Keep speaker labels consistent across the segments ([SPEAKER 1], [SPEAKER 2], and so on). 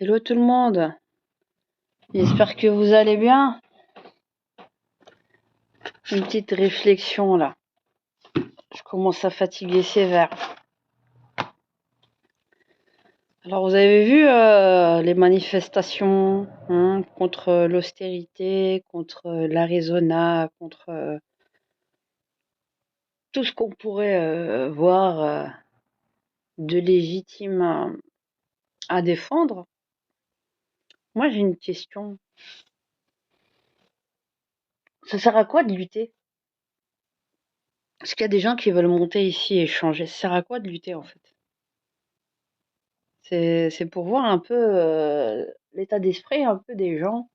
[SPEAKER 1] Hello tout le monde, j'espère que vous allez bien. Une petite réflexion là, je commence à fatiguer sévère. Alors vous avez vu les manifestations contre l'austérité, contre l'Arizona, contre tout ce qu'on pourrait voir de légitime à défendre. Moi j'ai une question, ça sert à quoi de lutter? Parce qu'il y a des gens qui veulent monter ici et changer, ça sert à quoi de lutter en fait? C'est pour voir un peu l'état d'esprit un peu des gens.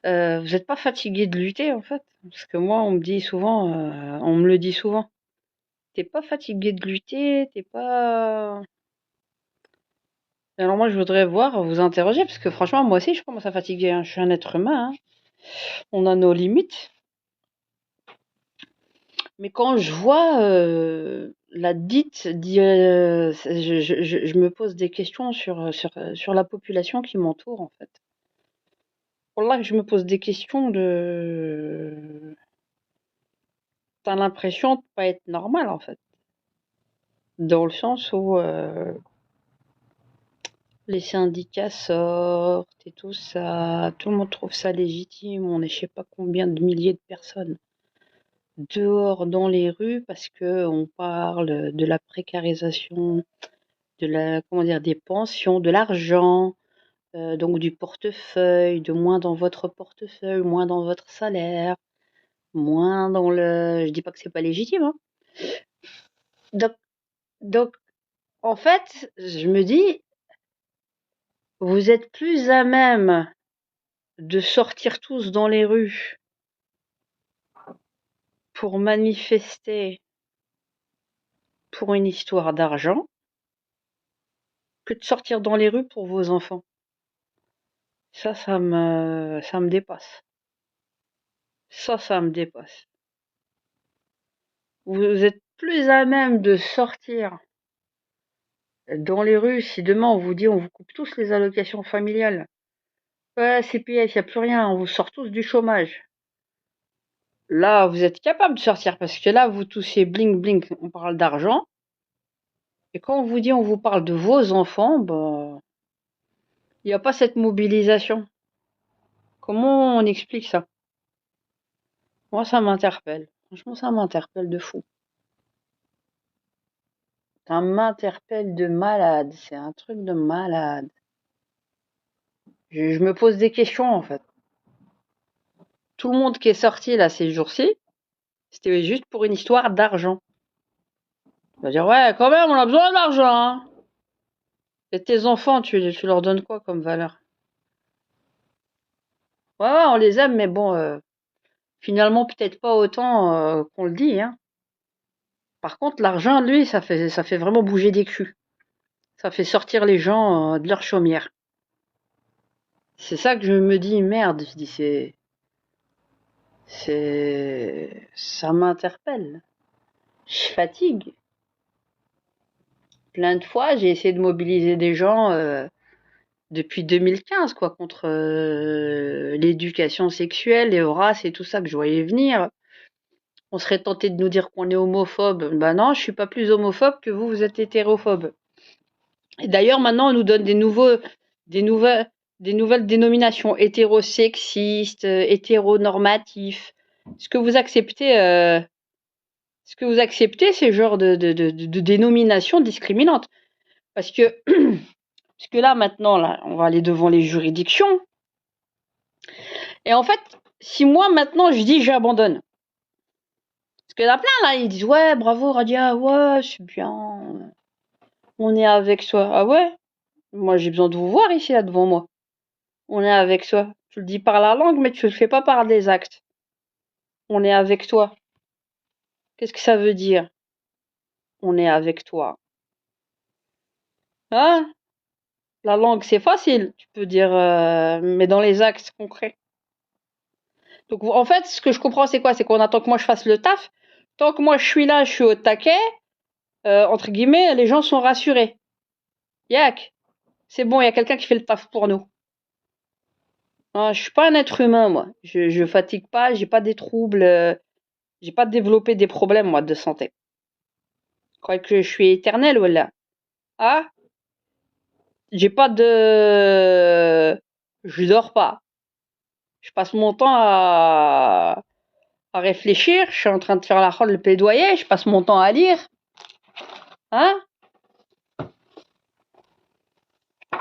[SPEAKER 1] Vous êtes pas fatigués de lutter en fait? Parce que moi on me le dit souvent. Tu pas fatigué de lutter? T'es pas Alors moi je voudrais voir, vous interroger parce que franchement moi aussi je commence à fatiguer, hein. Je suis un être humain, hein. On a nos limites. Mais quand je vois la dite je me pose des questions sur la population qui m'entoure en fait. Là je me pose des questions de t'as l'impression de pas être normal en fait. Dans le sens où les syndicats sortent et tout ça, tout le monde trouve ça légitime, on est je sais pas combien de milliers de personnes dehors dans les rues parce que on parle de la précarisation, de la comment dire, des pensions, de l'argent, donc du portefeuille, de moins dans votre portefeuille, moins dans votre salaire, moins dans le je dis pas que c'est pas légitime, hein. Donc donc en fait, je me dis: «Vous êtes plus à même de sortir tous dans les rues pour manifester pour une histoire d'argent, que de sortir dans les rues pour vos enfants». Ça me dépasse. Ça me dépasse. Vous êtes plus à même de sortir dans les rues si demain on vous dit: «On vous coupe tous les allocations familiales». Ouais, CPF, il y a plus rien, on vous sort tous du chômage. Là, vous êtes capable de sortir parce que là, vous touchez bling bling, on parle d'argent. Et quand on vous dit, on vous parle de vos enfants, bah, il n'y a pas cette mobilisation. Comment on explique ça? Moi, ça m'interpelle. Franchement, ça m'interpelle de fou. Ça m'interpelle de malade. C'est un truc de malade. Je me pose des questions, en fait. Tout le monde qui est sorti, là, ces jours-ci, c'était juste pour une histoire d'argent. On va dire, ouais, quand même, on a besoin d'argent, hein. Et tes enfants, tu leur donnes quoi comme valeur? Ouais, ouais, on les aime, mais bon, finalement, peut-être pas autant qu'on le dit, hein. Par contre, l'argent, lui, ça fait vraiment bouger des culs. Ça fait sortir les gens de leur chaumière. C'est ça que je me dis, merde, je dis, ça m'interpelle. Je fatigue. Plein de fois, j'ai essayé de mobiliser des gens depuis 2015, quoi, contre l'éducation sexuelle, les races et tout ça que je voyais venir. On serait tenté de nous dire qu'on est homophobe. Ben non, je suis pas plus homophobe que vous, vous êtes hétérophobe. Et d'ailleurs, maintenant, on nous donne des nouvelles, des nouvelles dénominations hétérosexistes, hétéronormatifs. Est-ce que vous acceptez, est-ce que vous acceptez ces genres de dénominations discriminantes? Parce que, parce que là, maintenant, là, on va aller devant les juridictions. Et en fait, si moi, maintenant, je dis j'abandonne. Parce qu'il y en a plein, là, ils disent, ouais, bravo, Radia, ouais, c'est bien. On est avec soi. Ah ouais? Moi, j'ai besoin de vous voir ici, là, devant moi. On est avec toi. Tu le dis par la langue, mais tu le fais pas par des actes. On est avec toi. Qu'est-ce que ça veut dire? On est avec toi. Hein? La langue, c'est facile, tu peux dire, mais dans les actes concrets. Donc, en fait, ce que je comprends, c'est quoi? C'est qu'on attend que moi je fasse le taf. Tant que moi je suis là, je suis au taquet, entre guillemets, les gens sont rassurés. Yak. C'est bon, il y a quelqu'un qui fait le taf pour nous. Je suis pas un être humain, moi. Je fatigue pas, j'ai pas des troubles, j'ai pas développé des problèmes, moi, de santé. Je crois que je suis éternel, voilà. Ah, j'ai pas de... Je dors pas. Je passe mon temps à réfléchir. Je suis en train de faire le plaidoyer. Je passe mon temps à lire. Hein?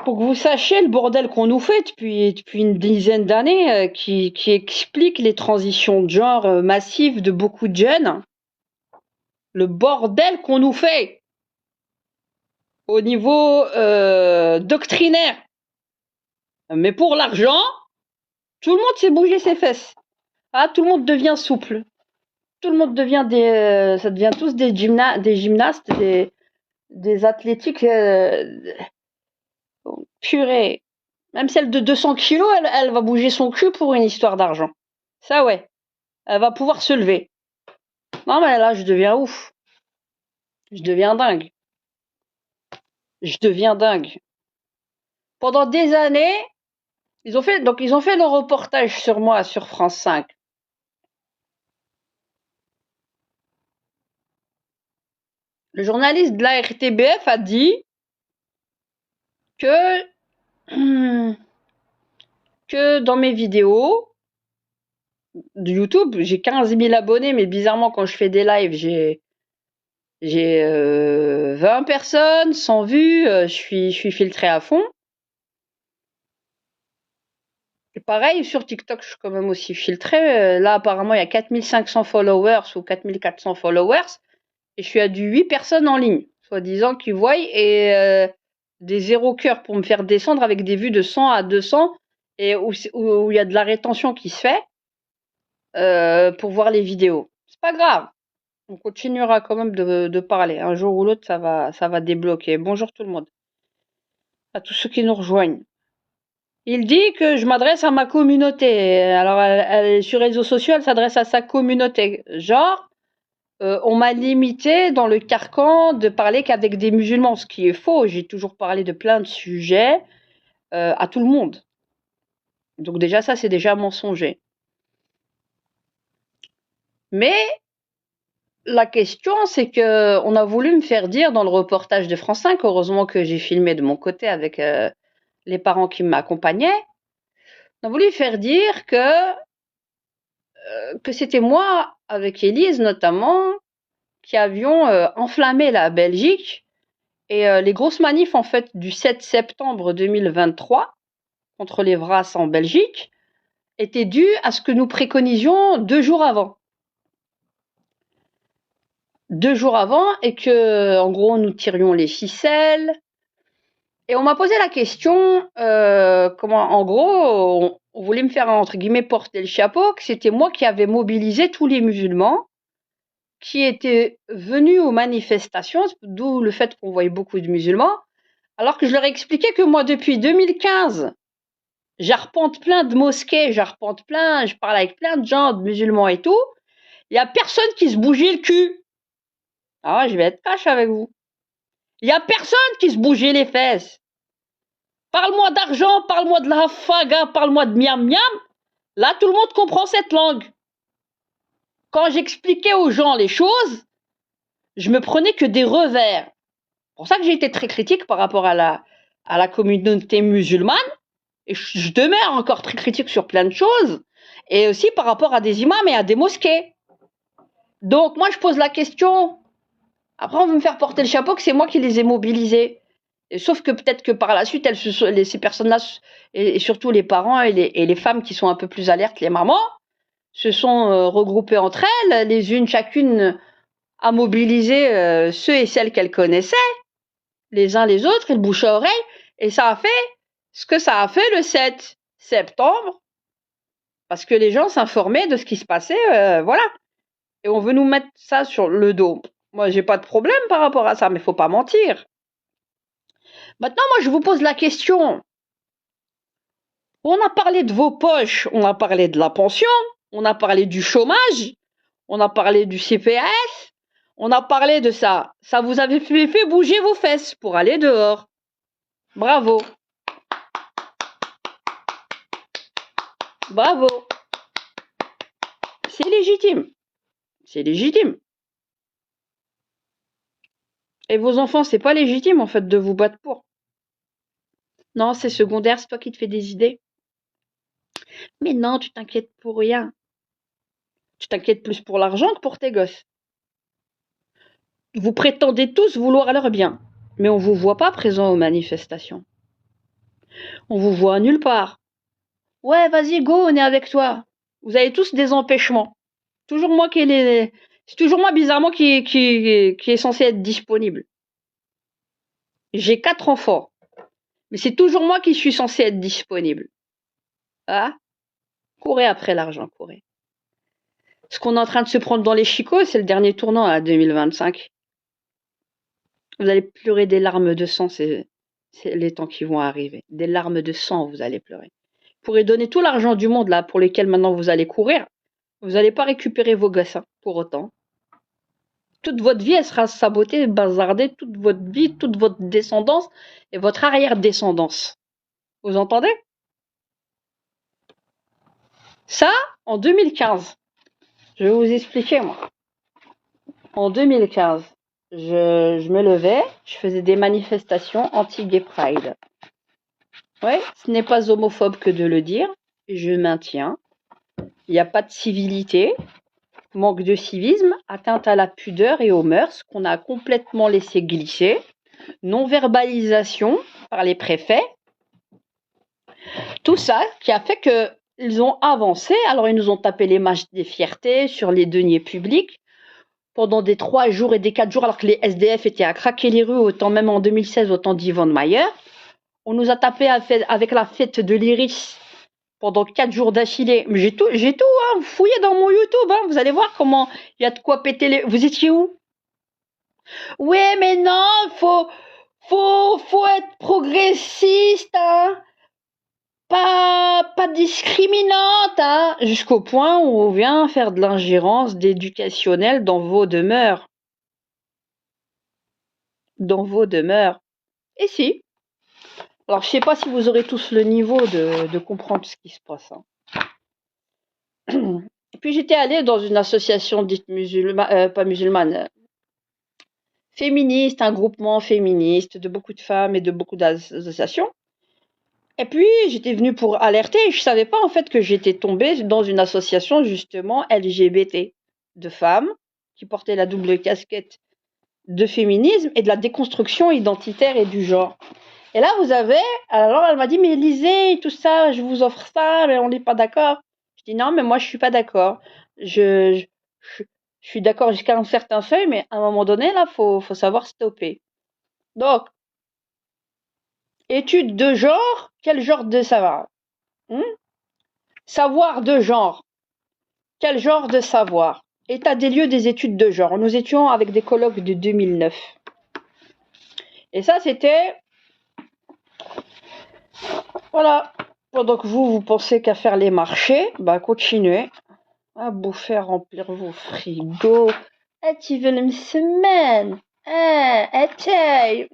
[SPEAKER 1] Pour que vous sachiez le bordel qu'on nous fait depuis une dizaine d'années, qui explique les transitions de genre massives de beaucoup de jeunes. Le bordel qu'on nous fait au niveau doctrinaire. Mais pour l'argent, tout le monde s'est bougé ses fesses. Ah, tout le monde devient souple. Tout le monde devient ça devient tous des gymnastes, des athlétiques, purée. Même celle de 200 kilos, elle va bouger son cul pour une histoire d'argent. Ça, ouais. Elle va pouvoir se lever. Non, mais là, je deviens ouf. Je deviens dingue. Je deviens dingue. Pendant des années, ils ont fait le reportage sur moi sur France 5. Le journaliste de la RTBF a dit que, que dans mes vidéos de YouTube, j'ai 15 000 abonnés, mais bizarrement, quand je fais des lives, j'ai 20 personnes, 100 vues, je suis filtrée à fond. Et pareil, sur TikTok, je suis quand même aussi filtrée. Là, apparemment, il y a 4500 followers ou 4400 followers. Et je suis à du 8 personnes en ligne, soi-disant, qui voient, et des 0 cœurs pour me faire descendre avec des vues de 100 à 200, et où il y a de la rétention qui se fait pour voir les vidéos. C'est pas grave. On continuera quand même de parler. Un jour ou l'autre, ça va débloquer. Bonjour tout le monde. À tous ceux qui nous rejoignent. Il dit que je m'adresse à ma communauté. Alors, sur les réseaux sociaux, elle s'adresse à sa communauté. Genre, on m'a limité dans le carcan de parler qu'avec des musulmans, ce qui est faux. J'ai toujours parlé de plein de sujets à tout le monde. Donc déjà, ça, c'est déjà mensonger. Mais la question, c'est que on a voulu me faire dire dans le reportage de France 5, heureusement que j'ai filmé de mon côté avec les parents qui m'accompagnaient, on a voulu faire dire que c'était moi, avec Élise notamment, qui avions enflammé la Belgique. Et les grosses manifs en fait du 7 septembre 2023 contre les VRAS en Belgique étaient dues à ce que nous préconisions 2 jours avant. 2 jours avant, et que, en gros, nous tirions les ficelles. Et on m'a posé la question, comment, en gros, on voulait me faire, entre guillemets, porter le chapeau, que c'était moi qui avais mobilisé tous les musulmans qui étaient venus aux manifestations, d'où le fait qu'on voyait beaucoup de musulmans, alors que je leur ai expliqué que moi, depuis 2015, j'arpente plein de mosquées, je parle avec plein de gens, de musulmans et tout, il y a personne qui se bougeait le cul. Ah, je vais être cash avec vous. Il y a personne qui se bougeait les fesses. Parle-moi d'argent, parle-moi de la faga, parle-moi de miam miam. Là, tout le monde comprend cette langue. Quand j'expliquais aux gens les choses, je me prenais que des revers. C'est pour ça que j'ai été très critique par rapport à la communauté musulmane. Et je demeure encore très critique sur plein de choses. Et aussi par rapport à des imams et à des mosquées. Donc, moi, je pose la question. Après, on veut me faire porter le chapeau que c'est moi qui les ai mobilisés. Et sauf que peut-être que par la suite, ces personnes-là, et surtout les parents et les femmes qui sont un peu plus alertes, les mamans, se sont regroupées entre elles, les unes chacune à mobiliser ceux et celles qu'elles connaissaient, les uns les autres, et le bouche à oreille. Et ça a fait ce que ça a fait le 7 septembre, parce que les gens s'informaient de ce qui se passait, voilà. Et on veut nous mettre ça sur le dos. Moi, j'ai pas de problème par rapport à ça, mais faut pas mentir. Maintenant, moi, je vous pose la question. On a parlé de vos poches, on a parlé de la pension, on a parlé du chômage, on a parlé du CPS, on a parlé de ça. Ça vous avait fait bouger vos fesses pour aller dehors. Bravo. Bravo. C'est légitime. C'est légitime. Et vos enfants, c'est pas légitime en fait de vous battre pour. Non, c'est secondaire, c'est toi qui te fais des idées. Mais non, tu t'inquiètes pour rien. Tu t'inquiètes plus pour l'argent que pour tes gosses. Vous prétendez tous vouloir leur bien, mais on vous voit pas présent aux manifestations. On vous voit nulle part. Ouais, vas-y, go, on est avec toi. Vous avez tous des empêchements. Toujours moi qui les... C'est toujours moi, bizarrement, qui est censé être disponible. J'ai 4 enfants, mais c'est toujours moi qui suis censé être disponible. Ah, courez après l'argent, courez. Ce qu'on est en train de se prendre dans les chicots, c'est le dernier tournant à 2025. Vous allez pleurer des larmes de sang, c'est les temps qui vont arriver. Des larmes de sang, vous allez pleurer. Vous pourrez donner tout l'argent du monde là pour lesquels maintenant vous allez courir. Vous n'allez pas récupérer vos gosses pour autant. Toute votre vie, elle sera sabotée, bazardée, toute votre vie, toute votre descendance et votre arrière-descendance. Vous entendez? Ça, en 2015. Je vais vous expliquer, moi. En 2015, je me levais, je faisais des manifestations anti-gay pride. Ouais, ce n'est pas homophobe que de le dire, je maintiens. Il n'y a pas de civilité, manque de civisme, atteinte à la pudeur et aux mœurs qu'on a complètement laissé glisser, non-verbalisation par les préfets. Tout ça qui a fait qu'ils ont avancé. Alors ils nous ont tapé les matchs des fiertés sur les deniers publics pendant des 3 jours et des 4 jours, alors que les SDF étaient à craquer les rues, autant même en 2016, autant d'Yvonne Mayer. On nous a tapé avec la fête de l'Iris pendant 4 jours d'affilée. Mais j'ai tout, hein. Fouillez dans mon YouTube, hein. Vous allez voir comment il y a de quoi péter les... Vous étiez où? Ouais, mais non, faut être progressiste, hein. Pas discriminante, hein. Jusqu'au point où on vient faire de l'ingérence d'éducationnel dans vos demeures. Dans vos demeures. Et si. Alors, je sais pas si vous aurez tous le niveau de comprendre ce qui se passe, hein. Et puis j'étais allée dans une association dite musulmane, pas musulmane, féministe, un groupement féministe de beaucoup de femmes et de beaucoup d'associations. Et puis j'étais venue pour alerter, et je savais pas en fait que j'étais tombée dans une association justement LGBT, de femmes qui portaient la double casquette de féminisme et de la déconstruction identitaire et du genre. Et là vous avez, alors elle m'a dit mais lisez tout ça, je vous offre ça, mais on n'est pas d'accord. Je dis non mais moi je suis pas d'accord. Je suis d'accord jusqu'à un certain seuil, mais à un moment donné là faut savoir stopper. Donc étude de genre, quel genre de savoir? Savoir de genre, quel genre de savoir? État des lieux des études de genre. Nous étions avec des colloques de 2009. Et ça c'était, voilà. Pendant que vous pensez qu'à faire les marchés, bah continuez à bouffer, à remplir vos frigos. Tu veux une semaine? اتاي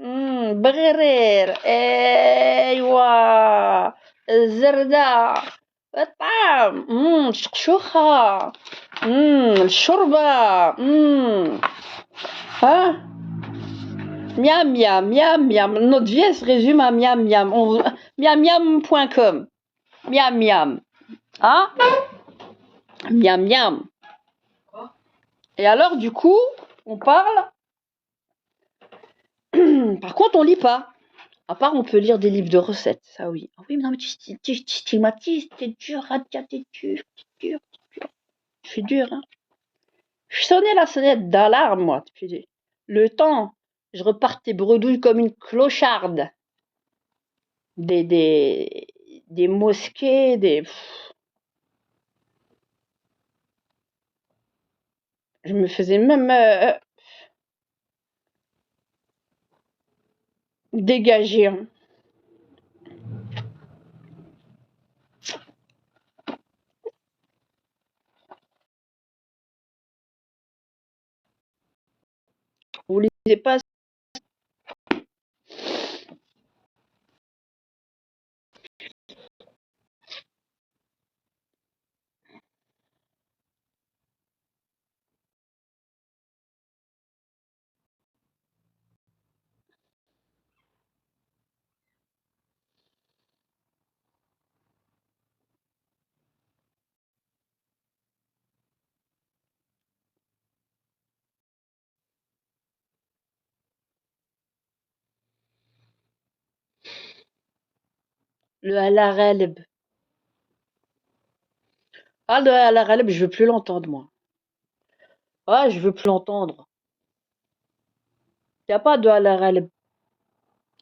[SPEAKER 1] برير ايوا الزردة الطعام الشقشوخة الشوربة hein. Miam miam miam miam. Notre vie elle se résume à miam miam. Miam miam.com. Miam miam. Hein? Miam miam. Et alors du coup, on parle. Par contre, on lit pas. À part, on peut lire des livres de recettes, ça oui. Ah oui, mais non, mais tu stigmatises, t'es dur, Radia, t'es dur, t'es dur, t'es dur. Je suis dur, hein. Je sonnais la sonnette d'alarme, moi, depuis le temps. Je repartais bredouille comme une clocharde. Des mosquées, Je me faisais même dégager, hein. Vous lisez pas Le Al-Ghalib. Ah, le Al-Ghalib, je veux plus l'entendre, moi. Ah, je veux plus l'entendre. Y a pas de Al-Ghalib.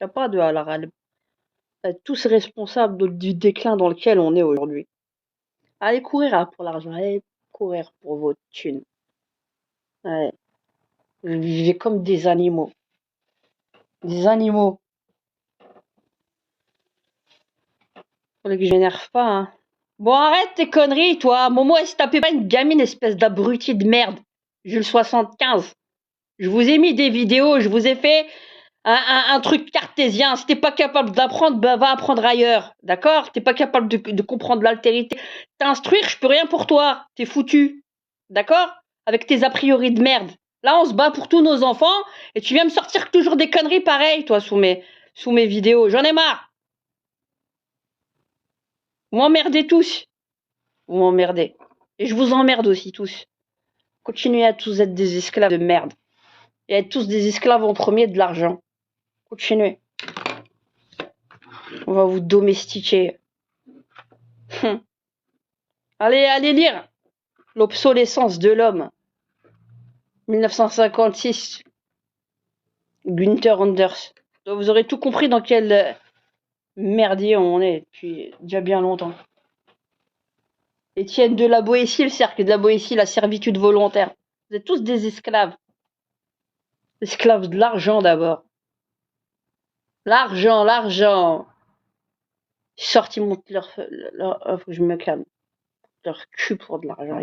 [SPEAKER 1] Y a pas de Al-Ghalib. Vous êtes tous responsables du déclin dans lequel on est aujourd'hui. Allez courir hein, pour l'argent. Allez courir pour votre thune. Ouais. Vous vivez comme des animaux. Des animaux. Faudrait que je m'énerve pas, hein. Bon, arrête tes conneries, toi. Momo, elle se tapait pas une gamine, espèce d'abruti de merde. Jules 75. Je vous ai mis des vidéos, je vous ai fait un truc cartésien. Si t'es pas capable d'apprendre, bah, va apprendre ailleurs. D'accord? T'es pas capable de comprendre l'altérité. T'instruire, je peux rien pour toi. T'es foutu. D'accord? Avec tes a priori de merde. Là, on se bat pour tous nos enfants et tu viens me sortir toujours des conneries pareilles, toi, sous mes vidéos. J'en ai marre. Vous m'emmerdez tous. Vous m'emmerdez. Et je vous emmerde aussi tous. Continuez à tous être des esclaves de merde. Et à être tous des esclaves en premier de l'argent. Continuez. On va vous domestiquer. Allez lire L'obsolescence de l'homme. 1956. Günther Anders. Donc vous aurez tout compris dans quel merdier on est depuis déjà bien longtemps. Étienne de la Boétie, le cercle de la Boétie, la servitude volontaire. Vous êtes tous des esclaves. Esclaves de l'argent d'abord. L'argent. Ils sortent, ils montent faut que je me calme. Leur cul pour de l'argent,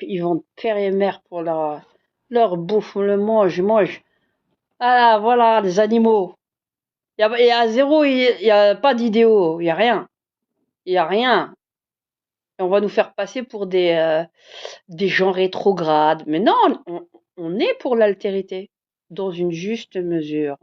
[SPEAKER 1] ils vendent père et mère pour leur bouffe, on le mange. Ah voilà, les animaux. Il y a zéro, il y a pas d'idéaux, il y a rien. Il y a rien. Et on va nous faire passer pour des gens rétrogrades. Mais non, on est pour l'altérité, dans une juste mesure.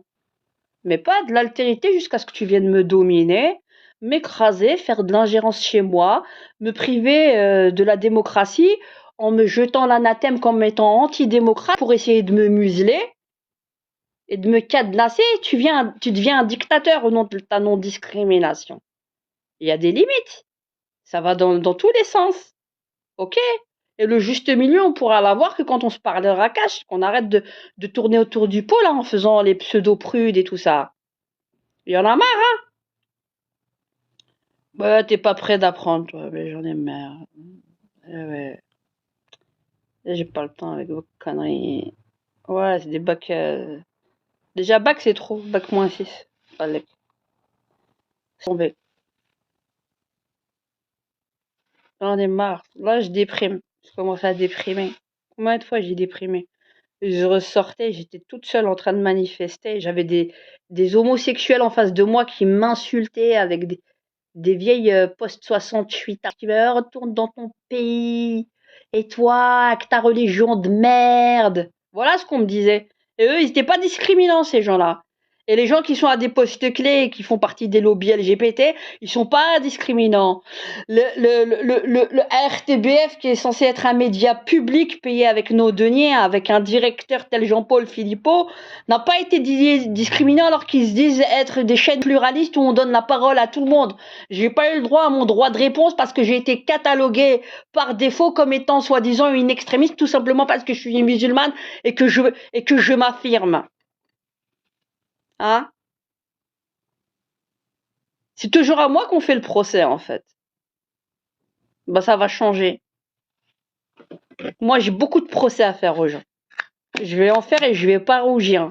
[SPEAKER 1] Mais pas de l'altérité jusqu'à ce que tu viennes me dominer, m'écraser, faire de l'ingérence chez moi, me priver de la démocratie en me jetant l'anathème comme étant antidémocrate pour essayer de me museler et de me cadenasser. Tu deviens un dictateur au nom de ta non-discrimination. Il y a des limites. Ça va dans tous les sens. Ok? Et le juste milieu, on pourra l'avoir que quand on se parlera cash, qu'on arrête de tourner autour du pot là en faisant les pseudo-prudes et tout ça. Il y en a marre, hein? Ouais, t'es pas prêt d'apprendre, toi, mais j'en ai marre. Ouais. J'ai pas le temps avec vos conneries. Ouais, c'est des bacs. Déjà, bac, c'est trop. Bac moins 6. Allez. Tomber. J'en ai marre. Là, je déprime. Je commence à déprimer. Combien de fois j'ai déprimé? Je ressortais, j'étais toute seule en train de manifester. J'avais des homosexuels en face de moi qui m'insultaient avec des vieilles post-68 qui me retourne dans ton pays. Et toi, avec ta religion de merde. Voilà ce qu'on me disait. Et eux, ils n'étaient pas discriminants, ces gens-là. Et les gens qui sont à des postes clés et qui font partie des lobbies LGBT, ils sont pas discriminants. Le RTBF, qui est censé être un média public payé avec nos deniers, avec un directeur tel Jean-Paul Philippot, n'a pas été discriminant alors qu'ils se disent être des chaînes pluralistes où on donne la parole à tout le monde. J'ai pas eu le droit à mon droit de réponse parce que j'ai été cataloguée par défaut comme étant soi-disant une extrémiste, tout simplement parce que je suis une musulmane et que je m'affirme. Hein? C'est toujours à moi qu'on fait le procès, en fait. Bah, ça va changer. Moi, j'ai beaucoup de procès à faire aux gens. Je vais en faire et je vais pas rougir.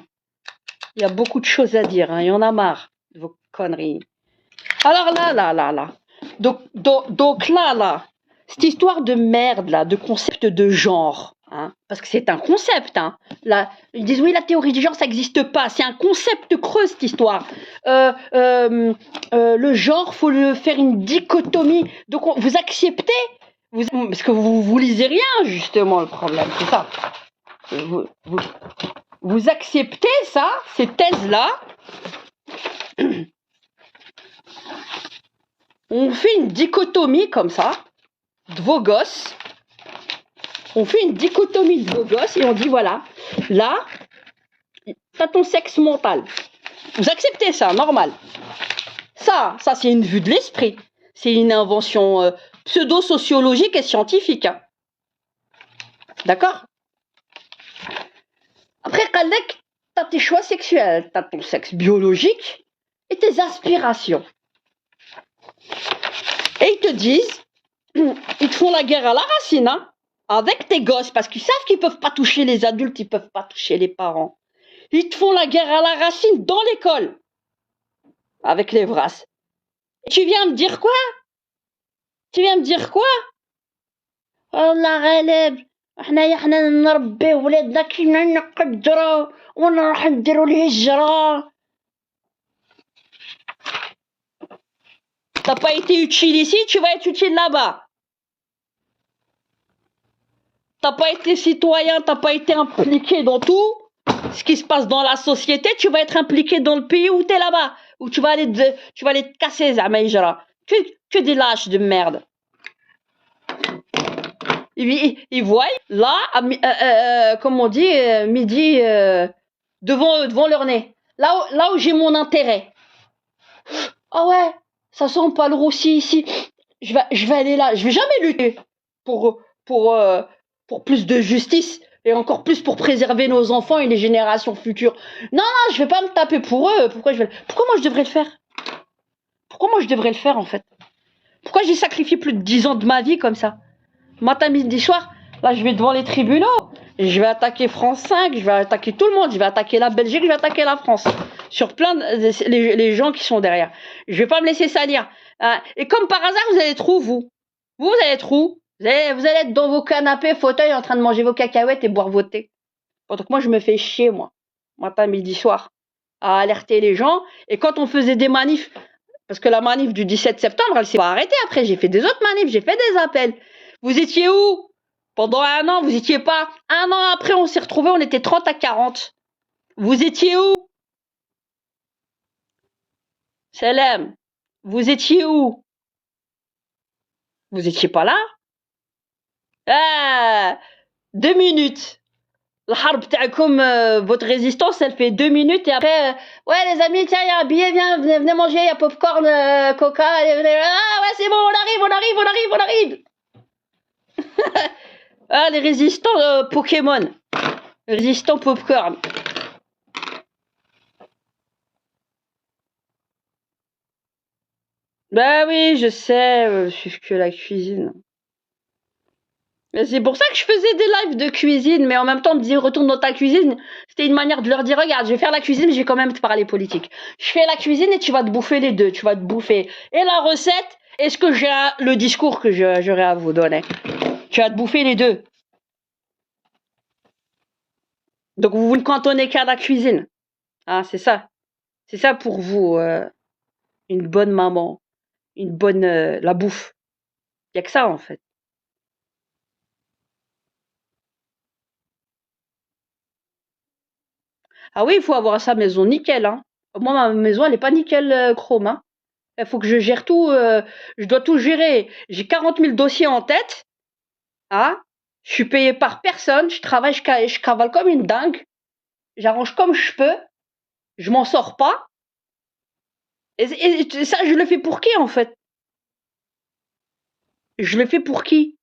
[SPEAKER 1] Il y a beaucoup de choses à dire. Il y en a marre de vos conneries. Alors là. Donc là, cette histoire de merde, là, de concept de genre, hein, parce que c'est un concept, hein. Là, ils disent oui, la théorie du genre, ça n'existe pas. C'est un concept creux, cette histoire. Le genre, faut le faire une dichotomie. Donc, vous acceptez, parce que vous lisez rien, justement, le problème, c'est ça. Vous acceptez ça, ces thèses-là. On fait une dichotomie comme ça de vos gosses. On fait une dichotomie de vos gosses et on dit voilà, là, t'as ton sexe mental. Vous acceptez ça, normal. Ça, Ça c'est une vue de l'esprit. C'est une invention pseudo-sociologique et scientifique. Hein. D'accord? Après, Khalek, t'as tes choix sexuels, t'as ton sexe biologique et tes aspirations. Et ils te disent, ils te font la guerre à la racine, hein, avec tes gosses, parce qu'ils savent qu'ils peuvent pas toucher les adultes, ils peuvent pas toucher les parents. Ils te font la guerre à la racine dans l'école, avec les vrasses. Et tu viens me dire quoi? Tu viens me dire quoi? الله غالب حنا نربيو ولادنا كيما نقدروا ونروح نديروا الهجرة. T'as pas été utile ici, tu vas être utile là-bas. T'as pas été citoyen, t'as pas été impliqué dans tout ce qui se passe dans la société, tu vas être impliqué dans le pays où t'es là-bas, où tu vas aller te casser, Zama Hijra. Que des lâches de merde. Ils voient, là, comme on dit, midi, devant leur nez. Là où j'ai mon intérêt. Ah ouais, ça sent pas le roussi ici. Je vais aller là. Je vais jamais lutter pour plus de justice et encore plus pour préserver nos enfants et les générations futures. Non, je vais pas me taper pour eux. Pourquoi moi je devrais le faire? Pourquoi moi je devrais le faire en fait? Pourquoi j'ai sacrifié plus de 10 ans de ma vie comme ça? Matin, midi, soir, là je vais devant les tribunaux. Je vais attaquer France 5, je vais attaquer tout le monde, je vais attaquer la Belgique, je vais attaquer la France. Sur plein de les gens qui sont derrière. Je vais pas me laisser salir. Et comme par hasard, vous allez être où, vous? Vous allez être où? Vous allez être dans vos canapés, fauteuils, en train de manger vos cacahuètes et boire vos thés. Pendant que moi, je me fais chier, moi. Matin, midi, soir. À alerter les gens. Et quand on faisait des manifs, parce que la manif du 17 septembre, elle s'est pas arrêtée après. J'ai fait des autres manifs, j'ai fait des appels. Vous étiez où? Pendant un an, vous étiez pas. Un an après, on s'est retrouvés, on était 30 à 40. Vous étiez où? Salam. Vous étiez où? Vous étiez pas là? Ah, 2 minutes. Votre résistance, elle fait 2 minutes et après, ouais les amis, tiens, il y a un billet, venez manger, il y a popcorn, coca, ah ouais c'est bon, on arrive. Ah, les résistants Pokémon. Résistants popcorn. Bah oui, je sais, je suis que la cuisine. Mais c'est pour ça que je faisais des lives de cuisine, mais en même temps, me dire retourne dans ta cuisine, c'était une manière de leur dire regarde, je vais faire la cuisine, mais je vais quand même te parler politique. Je fais la cuisine et tu vas te bouffer les deux, tu vas te bouffer et la recette et ce que j'ai le discours que j'aurai à vous donner. Tu vas te bouffer les deux. Donc vous ne cantonnez qu'à la cuisine. Ah, c'est ça. C'est ça pour vous, une bonne maman, une bonne la bouffe. Il y a que ça en fait. Ah oui, il faut avoir sa maison nickel, hein. Moi, ma maison, elle est pas nickel chrome, hein. Il faut que je gère tout, je dois tout gérer. J'ai 40 000 dossiers en tête, hein. Je suis payée par personne, je travaille, je cavale comme une dingue. J'arrange comme je peux, je m'en sors pas. Et ça, je le fais pour qui en fait? Je le fais pour qui?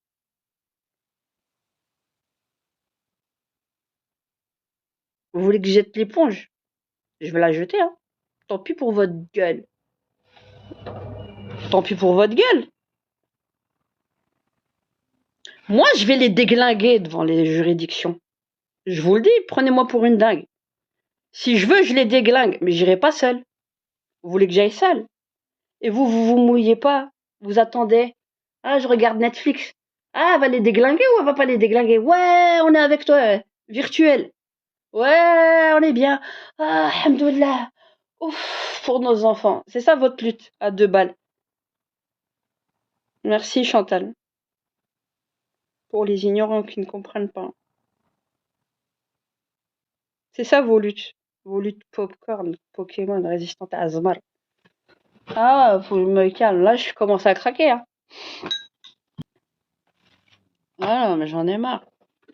[SPEAKER 1] Vous voulez que je jette l'éponge? Je vais la jeter, hein. Tant pis pour votre gueule. Tant pis pour votre gueule. Moi, je vais les déglinguer devant les juridictions. Je vous le dis, prenez-moi pour une dingue. Si je veux, je les déglingue, mais j'irai pas seule. Vous voulez que j'aille seule? Et vous mouillez pas? Vous attendez? Ah, je regarde Netflix. Ah, elle va les déglinguer ou elle va pas les déglinguer? Ouais, on est avec toi, virtuel. Ouais, on est bien. Ah, alhamdoulilah. Ouf, pour nos enfants. C'est ça votre lutte, à 2 balles. Merci Chantal. Pour les ignorants qui ne comprennent pas. C'est ça vos luttes. Vos luttes popcorn, Pokémon, résistante à Azmar. Ah, faut que je me calme. Là, je commence à craquer, hein. Ah, mais j'en ai marre.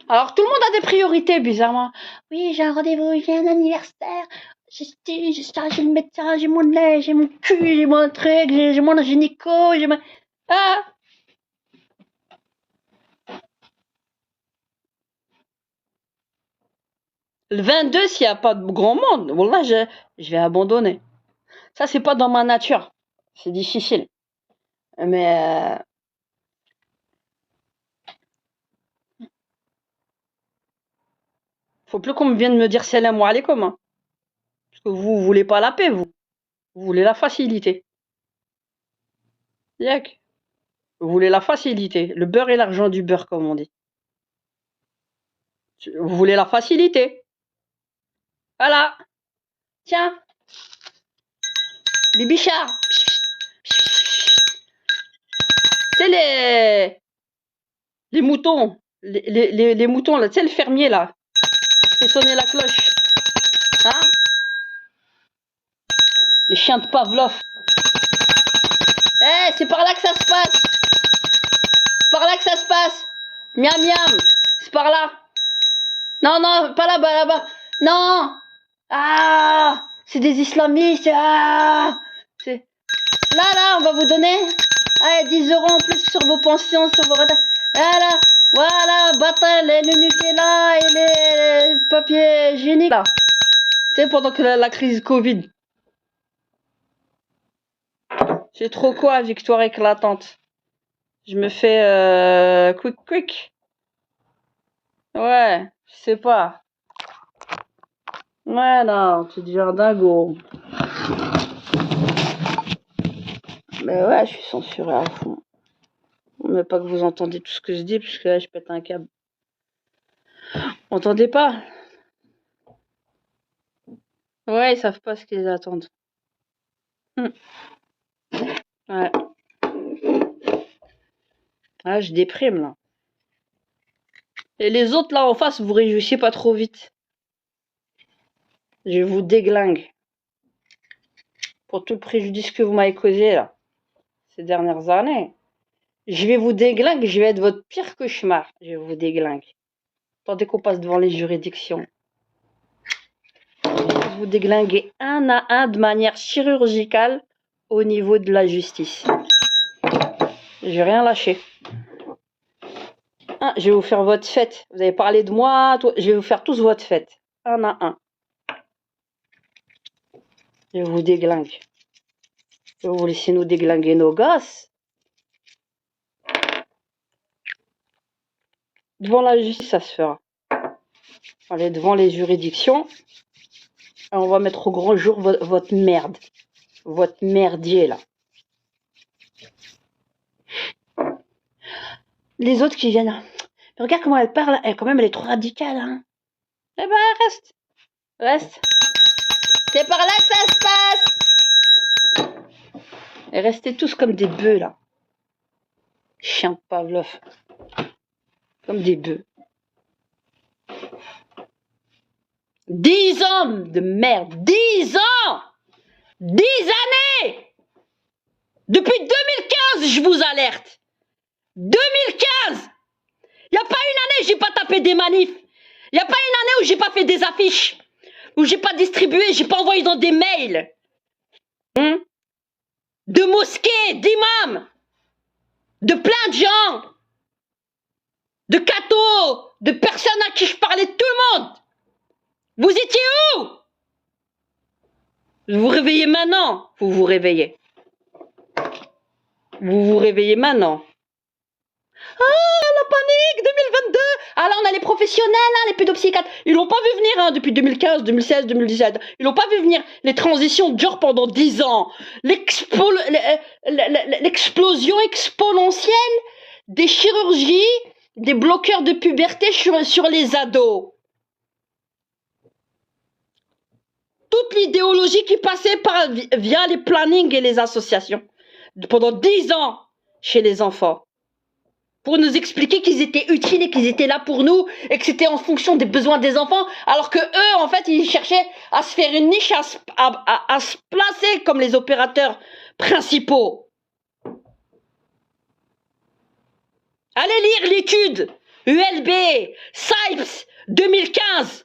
[SPEAKER 1] Alors, tout le monde a des priorités, bizarrement. Oui, j'ai un rendez-vous, j'ai un anniversaire. j'ai ça, j'ai le médecin, j'ai mon lait, j'ai mon cul, j'ai mon truc, j'ai mon gynéco, j'ai mon... Ah! Le 22, s'il n'y a pas de grand monde, voilà, je vais abandonner. Ça, c'est pas dans ma nature. C'est difficile. Mais faut plus qu'on vienne me dire salam alaikum, hein. Parce que vous voulez pas la paix, vous. Vous voulez la facilité. Yak. Vous voulez la facilité. Le beurre et l'argent du beurre, comme on dit. Vous voulez la facilité. Voilà. Tiens, Bibichard. C'est les moutons. Les moutons, là. Tu sais, le fermier, là. Fait sonner la cloche. Hein? Les chiens de Pavlov. Eh, c'est par là que ça se passe. C'est par là que ça se passe. Miam miam. C'est par là. Non, non, pas là-bas, là-bas. Non. Ah, c'est des islamistes. Ah, c'est... Là, on va vous donner 10 euros en plus sur vos pensions, sur vos retraites. Voilà, bataille, le Nutella et les papiers hygiéniques, là. Tu sais, pendant que la crise Covid. C'est trop quoi, victoire éclatante. Je me fais quick. Ouais, je sais pas. Ouais, non, tu deviens dingo. Mais ouais, je suis censurée à fond. Mais pas que vous entendez tout ce que je dis, puisque là, je pète un câble. Entendez pas? Ouais, ils savent pas ce qu'ils attendent. Ouais. Ah, je déprime, là. Et les autres, là, en face, vous réjouissez pas trop vite. Je vous déglingue. Pour tout le préjudice que vous m'avez causé, là, ces dernières années. Je vais vous déglinguer, je vais être votre pire cauchemar. Je vous déglingue. Attendez qu'on passe devant les juridictions. Je vais vous déglinguer un à un de manière chirurgicale au niveau de la justice. J'ai rien lâché. Je vais vous faire votre fête. Vous avez parlé de moi, je vais vous faire tous votre fête. Un à un. Je vous déglingue. Je vais vous laisser nous déglinguer nos gosses. Devant la justice, ça se fera. Allez, devant les juridictions. Et on va mettre au grand jour votre merde. Votre merdier, là. Les autres qui viennent. Mais regarde comment elle parle. Elle, quand même, elle est trop radicale, hein. Eh ben, reste. Reste. C'est par là que ça se passe. Et restez tous comme des bœufs, là. Chien de Pavlov. Comme des bœufs. 10 ans de merde. 10 ans. 10 années. Depuis 2015, je vous alerte. 2015. Il n'y a pas une année où j'ai pas tapé des manifs. Il n'y a pas une année où j'ai pas fait des affiches. Où j'ai pas distribué, j'ai pas envoyé dans des mails. De mosquées, d'imams. De plein de gens. De cathos. De personnes à qui je parlais, de tout le monde. Vous étiez où? Vous vous réveillez maintenant. Vous vous réveillez. Vous vous réveillez maintenant. Ah, la panique 2022. Ah là, on a les professionnels, hein, les pédopsychiatres. Ils l'ont pas vu venir hein, depuis 2015, 2016, 2017. Ils l'ont pas vu venir. Les transitions durent pendant 10 ans. L'explosion exponentielle des chirurgies, des bloqueurs de puberté sur les ados. Toute l'idéologie qui passait via les plannings et les associations. Pendant 10 ans chez les enfants. Pour nous expliquer qu'ils étaient utiles et qu'ils étaient là pour nous et que c'était en fonction des besoins des enfants, alors que eux, en fait, ils cherchaient à se faire une niche, à se placer comme les opérateurs principaux. Allez lire l'étude ULB, SAIPS, 2015.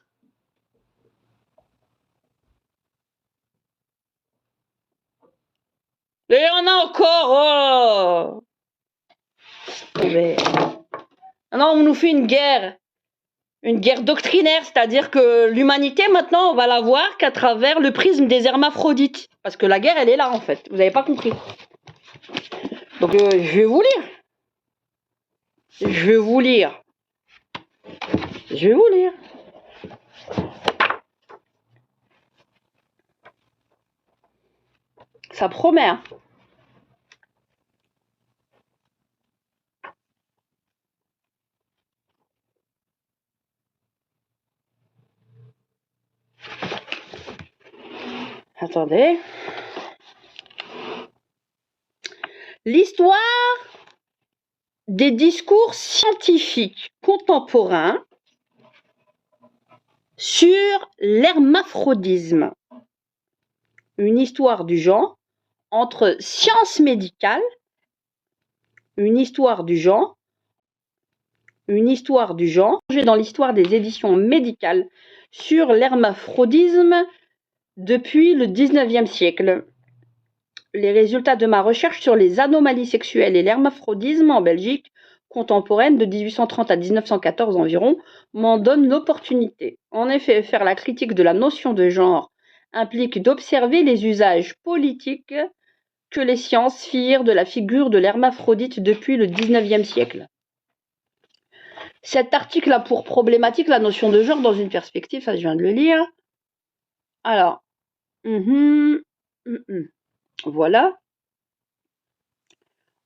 [SPEAKER 1] Et il y en a encore. Oh. Mais... Non, on nous fait une guerre doctrinaire, c'est-à-dire que l'humanité, maintenant, on va la voir qu'à travers le prisme des hermaphrodites. Parce que la guerre, elle est là, en fait. Vous n'avez pas compris. Donc, je vais vous lire. Je vais vous lire. Ça promet, hein. Attendez. L'histoire des discours scientifiques contemporains sur l'hermaphrodisme. Une histoire du genre entre science médicale, une histoire du genre dans l'histoire des éditions médicales sur l'hermaphrodisme depuis le 19e siècle. Les résultats de ma recherche sur les anomalies sexuelles et l'hermaphrodisme en Belgique contemporaine de 1830 à 1914 environ m'en donnent l'opportunité. En effet, faire la critique de la notion de genre implique d'observer les usages politiques que les sciences firent de la figure de l'hermaphrodite depuis le 19e siècle. Cet article a pour problématique la notion de genre dans une perspective, ça je viens de le lire. Alors, voilà.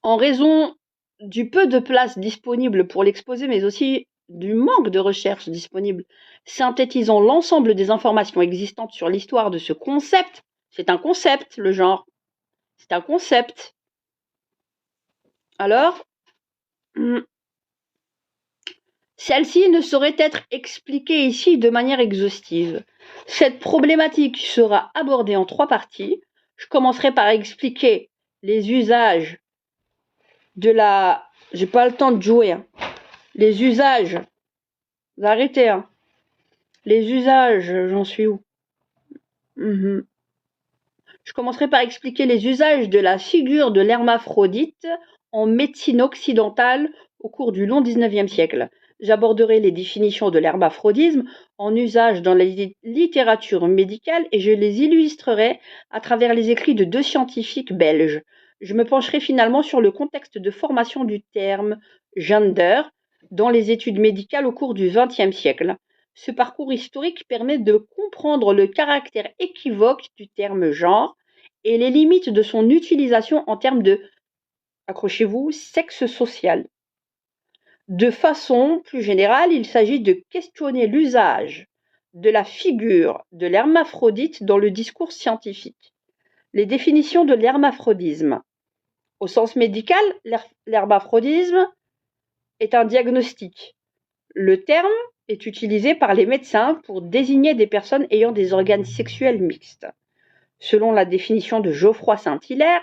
[SPEAKER 1] En raison du peu de place disponible pour l'exposer, mais aussi du manque de recherches disponibles, synthétisons l'ensemble des informations existantes sur l'histoire de ce concept. C'est un concept, le genre. C'est un concept. Alors, celle-ci ne saurait être expliquée ici de manière exhaustive. Cette problématique sera abordée en 3 parties. Je commencerai par expliquer les usages de la... J'ai pas le temps de jouer. Hein. Les usages... Arrêtez. Hein. Les usages... J'en suis où? Je commencerai par expliquer les usages de la figure de l'hermaphrodite en médecine occidentale au cours du long 19e siècle. J'aborderai les définitions de l'hermaphrodisme en usage dans la littérature médicale et je les illustrerai à travers les écrits de 2 scientifiques belges. Je me pencherai finalement sur le contexte de formation du terme gender dans les études médicales au cours du XXe siècle. Ce parcours historique permet de comprendre le caractère équivoque du terme genre et les limites de son utilisation en termes de, accrochez-vous, sexe social. De façon plus générale, il s'agit de questionner l'usage de la figure de l'hermaphrodite dans le discours scientifique. Les définitions de l'hermaphrodisme. Au sens médical, l'hermaphrodisme est un diagnostic. Le terme est utilisé par les médecins pour désigner des personnes ayant des organes sexuels mixtes. Selon la définition de Geoffroy Saint-Hilaire,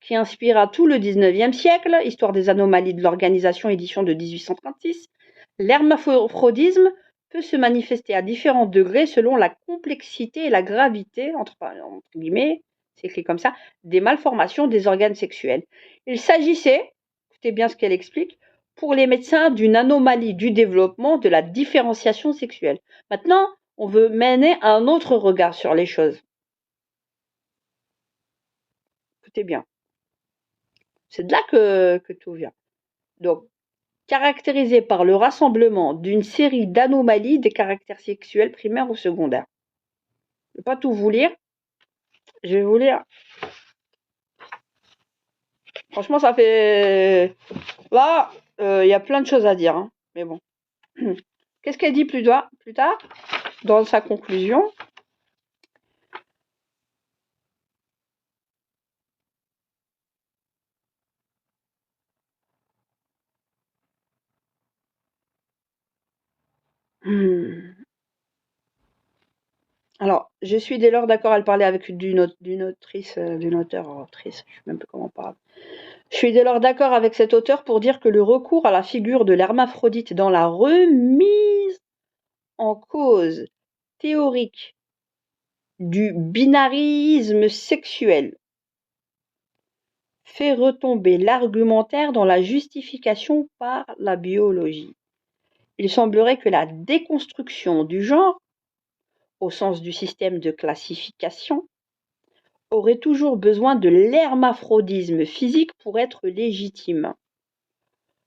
[SPEAKER 1] qui inspira tout le XIXe siècle, Histoire des anomalies de l'organisation, édition de 1836, l'hermaphrodisme peut se manifester à différents degrés selon la complexité et la gravité, entre guillemets, c'est écrit comme ça, des malformations des organes sexuels. Il s'agissait, écoutez bien ce qu'elle explique, pour les médecins d'une anomalie du développement de la différenciation sexuelle. Maintenant, on veut mener un autre regard sur les choses. Écoutez bien. C'est de là que tout vient. Donc, caractérisé par le rassemblement d'une série d'anomalies des caractères sexuels primaires ou secondaires. Je ne vais pas tout vous lire. Je vais vous lire. Franchement, ça fait... Là, il y a plein de choses à dire. Hein. Mais bon. Qu'est-ce qu'elle dit plus tard, dans sa conclusion? Alors, je suis dès lors d'accord, elle parlait avec d'une autrice, d'une auteure-autrice, je ne sais même pas comment on parle. Je suis dès lors d'accord avec cet auteur pour dire que le recours à la figure de l'hermaphrodite dans la remise en cause théorique du binarisme sexuel fait retomber l'argumentaire dans la justification par la biologie. Il semblerait que la déconstruction du genre, au sens du système de classification, aurait toujours besoin de l'hermaphrodisme physique pour être légitime.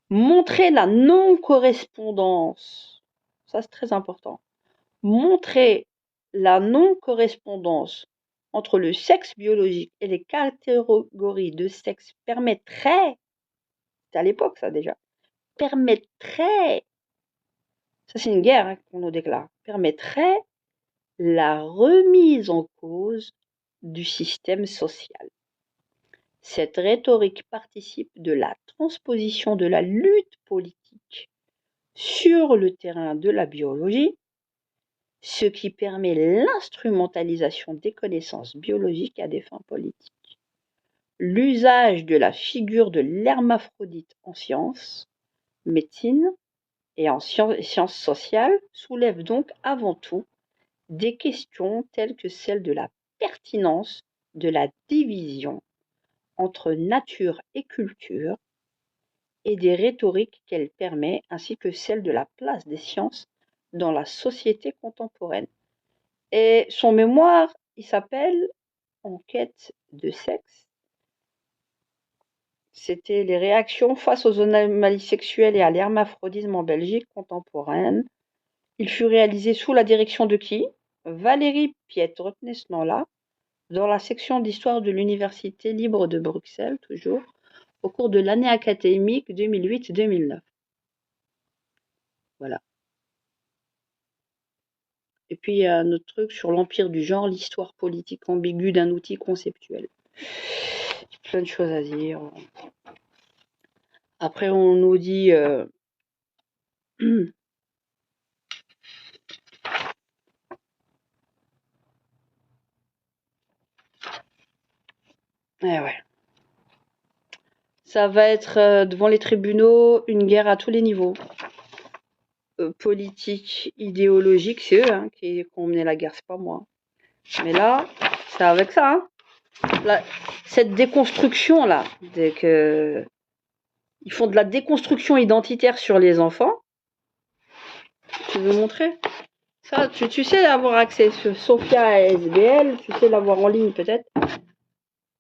[SPEAKER 1] Montrer la non-correspondance, ça c'est très important, montrer la non-correspondance entre le sexe biologique et les catégories de sexe permettrait, c'est à l'époque ça déjà, permettrait, ça c'est une guerre hein, qu'on nous déclare, permettrait la remise en cause du système social. Cette rhétorique participe de la transposition de la lutte politique sur le terrain de la biologie, ce qui permet l'instrumentalisation des connaissances biologiques à des fins politiques. L'usage de la figure de l'hermaphrodite en sciences, médecine et en sciences sociales soulève donc avant tout des questions telles que celle de la pertinence de la division entre nature et culture et des rhétoriques qu'elle permet, ainsi que celle de la place des sciences dans la société contemporaine. Et son mémoire, il s'appelle En quête de sexe. C'était les réactions face aux anomalies sexuelles et à l'hermaphrodisme en Belgique contemporaine. Il fut réalisé sous la direction de qui? Valérie Piet, retenez ce nom-là, dans la section d'histoire de l'Université libre de Bruxelles, toujours, au cours de l'année académique 2008-2009. Voilà. Et puis il y a un autre truc sur l'empire du genre, l'histoire politique ambiguë d'un outil conceptuel. Il y a plein de choses à dire. Après on nous dit ouais. Ça va être devant les tribunaux une guerre à tous les niveaux. Politique, idéologique, c'est eux hein, qui ont mené la guerre, c'est pas moi. Mais là, c'est avec ça. Hein. Là, cette déconstruction là, dès que ils font de la déconstruction identitaire sur les enfants. Tu veux montrer ça? Tu sais avoir accès sur Sophia ASBL, tu sais l'avoir en ligne peut-être.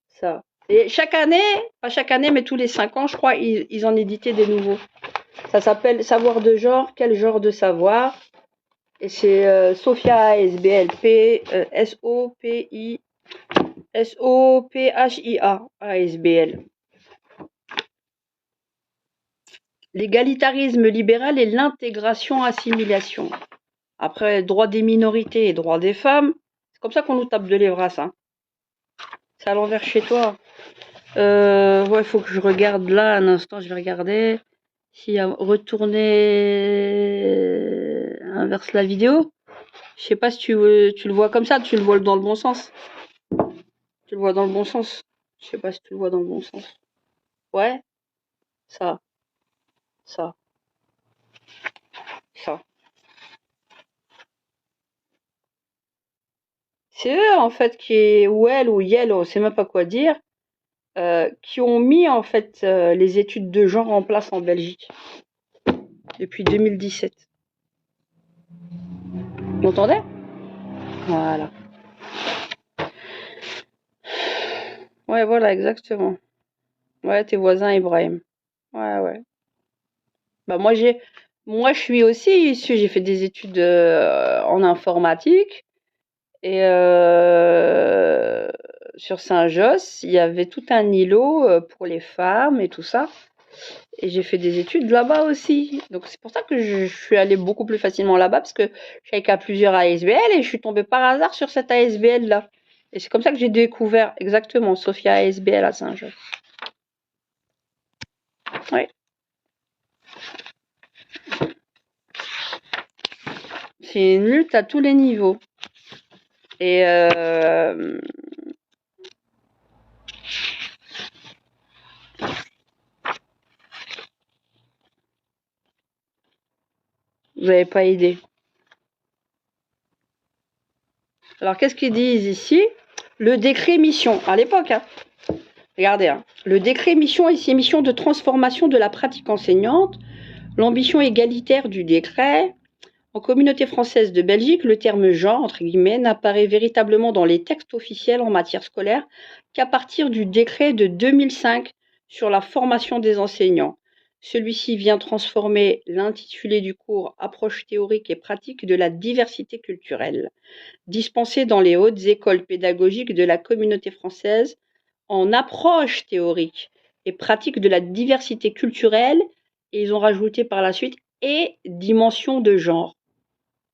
[SPEAKER 1] Ça. Et chaque année, pas chaque année, mais tous les 5 ans, je crois, ils en éditaient des nouveaux. Ça s'appelle Savoir de genre, quel genre de savoir. Et c'est Sophia ASBL, Sophia ASBL. L'égalitarisme libéral et l'intégration-assimilation. Après, droit des minorités et droit des femmes, c'est comme ça qu'on nous tape de l'Evras. Hein. C'est à l'envers chez toi. Ouais, il faut que je regarde là un instant, je vais regarder. Si retourner inverse la vidéo. Je sais pas si tu le vois comme ça, tu le vois dans le bon sens. Tu le vois dans le bon sens. Je sais pas si tu le vois dans le bon sens. Ouais. Ça. Ça. C'est eux en fait ou elle ou Yel, on sait même pas quoi dire, qui ont mis en fait les études de genre en place en Belgique depuis 2017. Vous m'entendez? Voilà. Ouais, voilà, exactement. Ouais, tes voisins, Ibrahim. Ouais. Bah moi je suis aussi issue, j'ai fait des études en informatique et sur Saint-Josse, il y avait tout un îlot pour les femmes et tout ça. Et j'ai fait des études là-bas aussi. Donc c'est pour ça que je suis allée beaucoup plus facilement là-bas parce que j'avais qu'à plusieurs ASBL et je suis tombée par hasard sur cette ASBL là. Et c'est comme ça que j'ai découvert exactement Sophia ASBL à Saint-Josse. Oui. C'est une lutte à tous les niveaux. Et vous n'avez pas idée. Alors qu'est-ce qu'ils disent ici? Le décret mission, à l'époque, hein. Regardez, hein. Le décret mission et ses missions de transformation de la pratique enseignante, l'ambition égalitaire du décret. En communauté française de Belgique, le terme genre, entre guillemets, n'apparaît véritablement dans les textes officiels en matière scolaire qu'à partir du décret de 2005 sur la formation des enseignants. Celui-ci vient transformer l'intitulé du cours Approche théorique et pratique de la diversité culturelle, dispensé dans les hautes écoles pédagogiques de la communauté française, en approche théorique et pratique de la diversité culturelle, et ils ont rajouté par la suite et dimension de genre.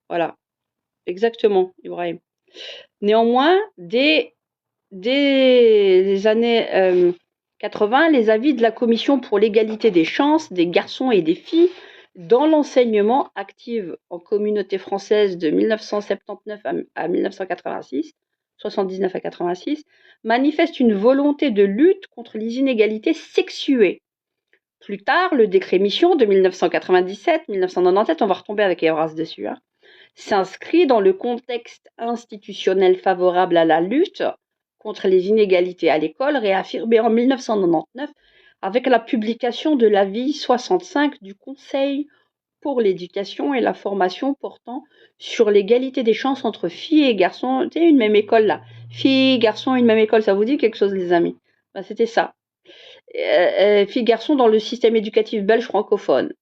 [SPEAKER 1] Voilà, exactement, Ibrahim. Néanmoins, dès les années 80, les avis de la Commission pour l'égalité des chances des garçons et des filles dans l'enseignement active en communauté française de 1979 à 1986, 79 à 86, manifestent une volonté de lutte contre les inégalités sexuées. Plus tard, le décret mission de 1997-1997, on va retomber avec Evras dessus, hein, s'inscrit dans le contexte institutionnel favorable à la lutte contre les inégalités à l'école, réaffirmé en 1999 avec la publication de l'avis 65 du Conseil pour l'éducation et la formation portant sur l'égalité des chances entre filles et garçons. Tu sais, une même école là. Filles, garçons, une même école, ça vous dit quelque chose, les amis? Ben, c'était ça. Filles, garçons dans le système éducatif belge francophone.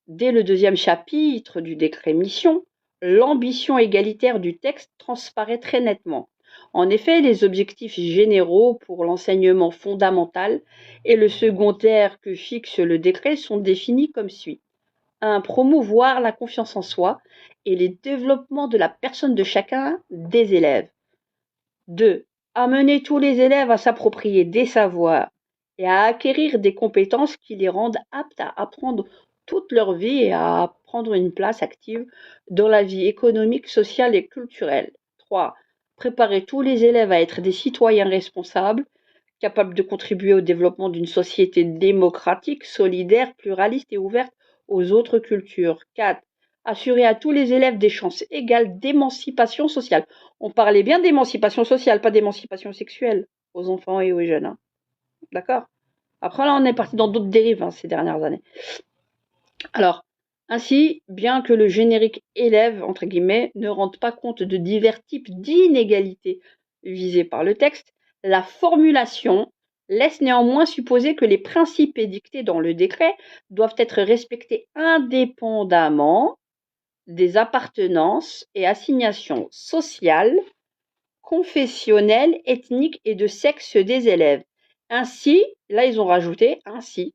[SPEAKER 1] Dès le deuxième chapitre du décret mission, l'ambition égalitaire du texte transparaît très nettement. En effet, les objectifs généraux pour l'enseignement fondamental et le secondaire que fixe le décret sont définis comme suit. 1. Promouvoir la confiance en soi et le développement de la personne de chacun des élèves. 2. Amener tous les élèves à s'approprier des savoirs et à acquérir des compétences qui les rendent aptes à apprendre toute leur vie et à prendre une place active dans la vie économique, sociale et culturelle. 3. Préparer tous les élèves à être des citoyens responsables, capables de contribuer au développement d'une société démocratique, solidaire, pluraliste et ouverte aux autres cultures. 4. Assurer à tous les élèves des chances égales d'émancipation sociale. On parlait bien d'émancipation sociale, pas d'émancipation sexuelle aux enfants et aux jeunes. Hein. D'accord? Après, là, on est parti dans d'autres dérives ces dernières années. Alors, ainsi, bien que le générique élève, entre guillemets, ne rende pas compte de divers types d'inégalités visées par le texte, la formulation laisse néanmoins supposer que les principes édictés dans le décret doivent être respectés indépendamment des appartenances et assignations sociales, confessionnelles, ethniques et de sexe des élèves. Ainsi, là ils ont rajouté, ainsi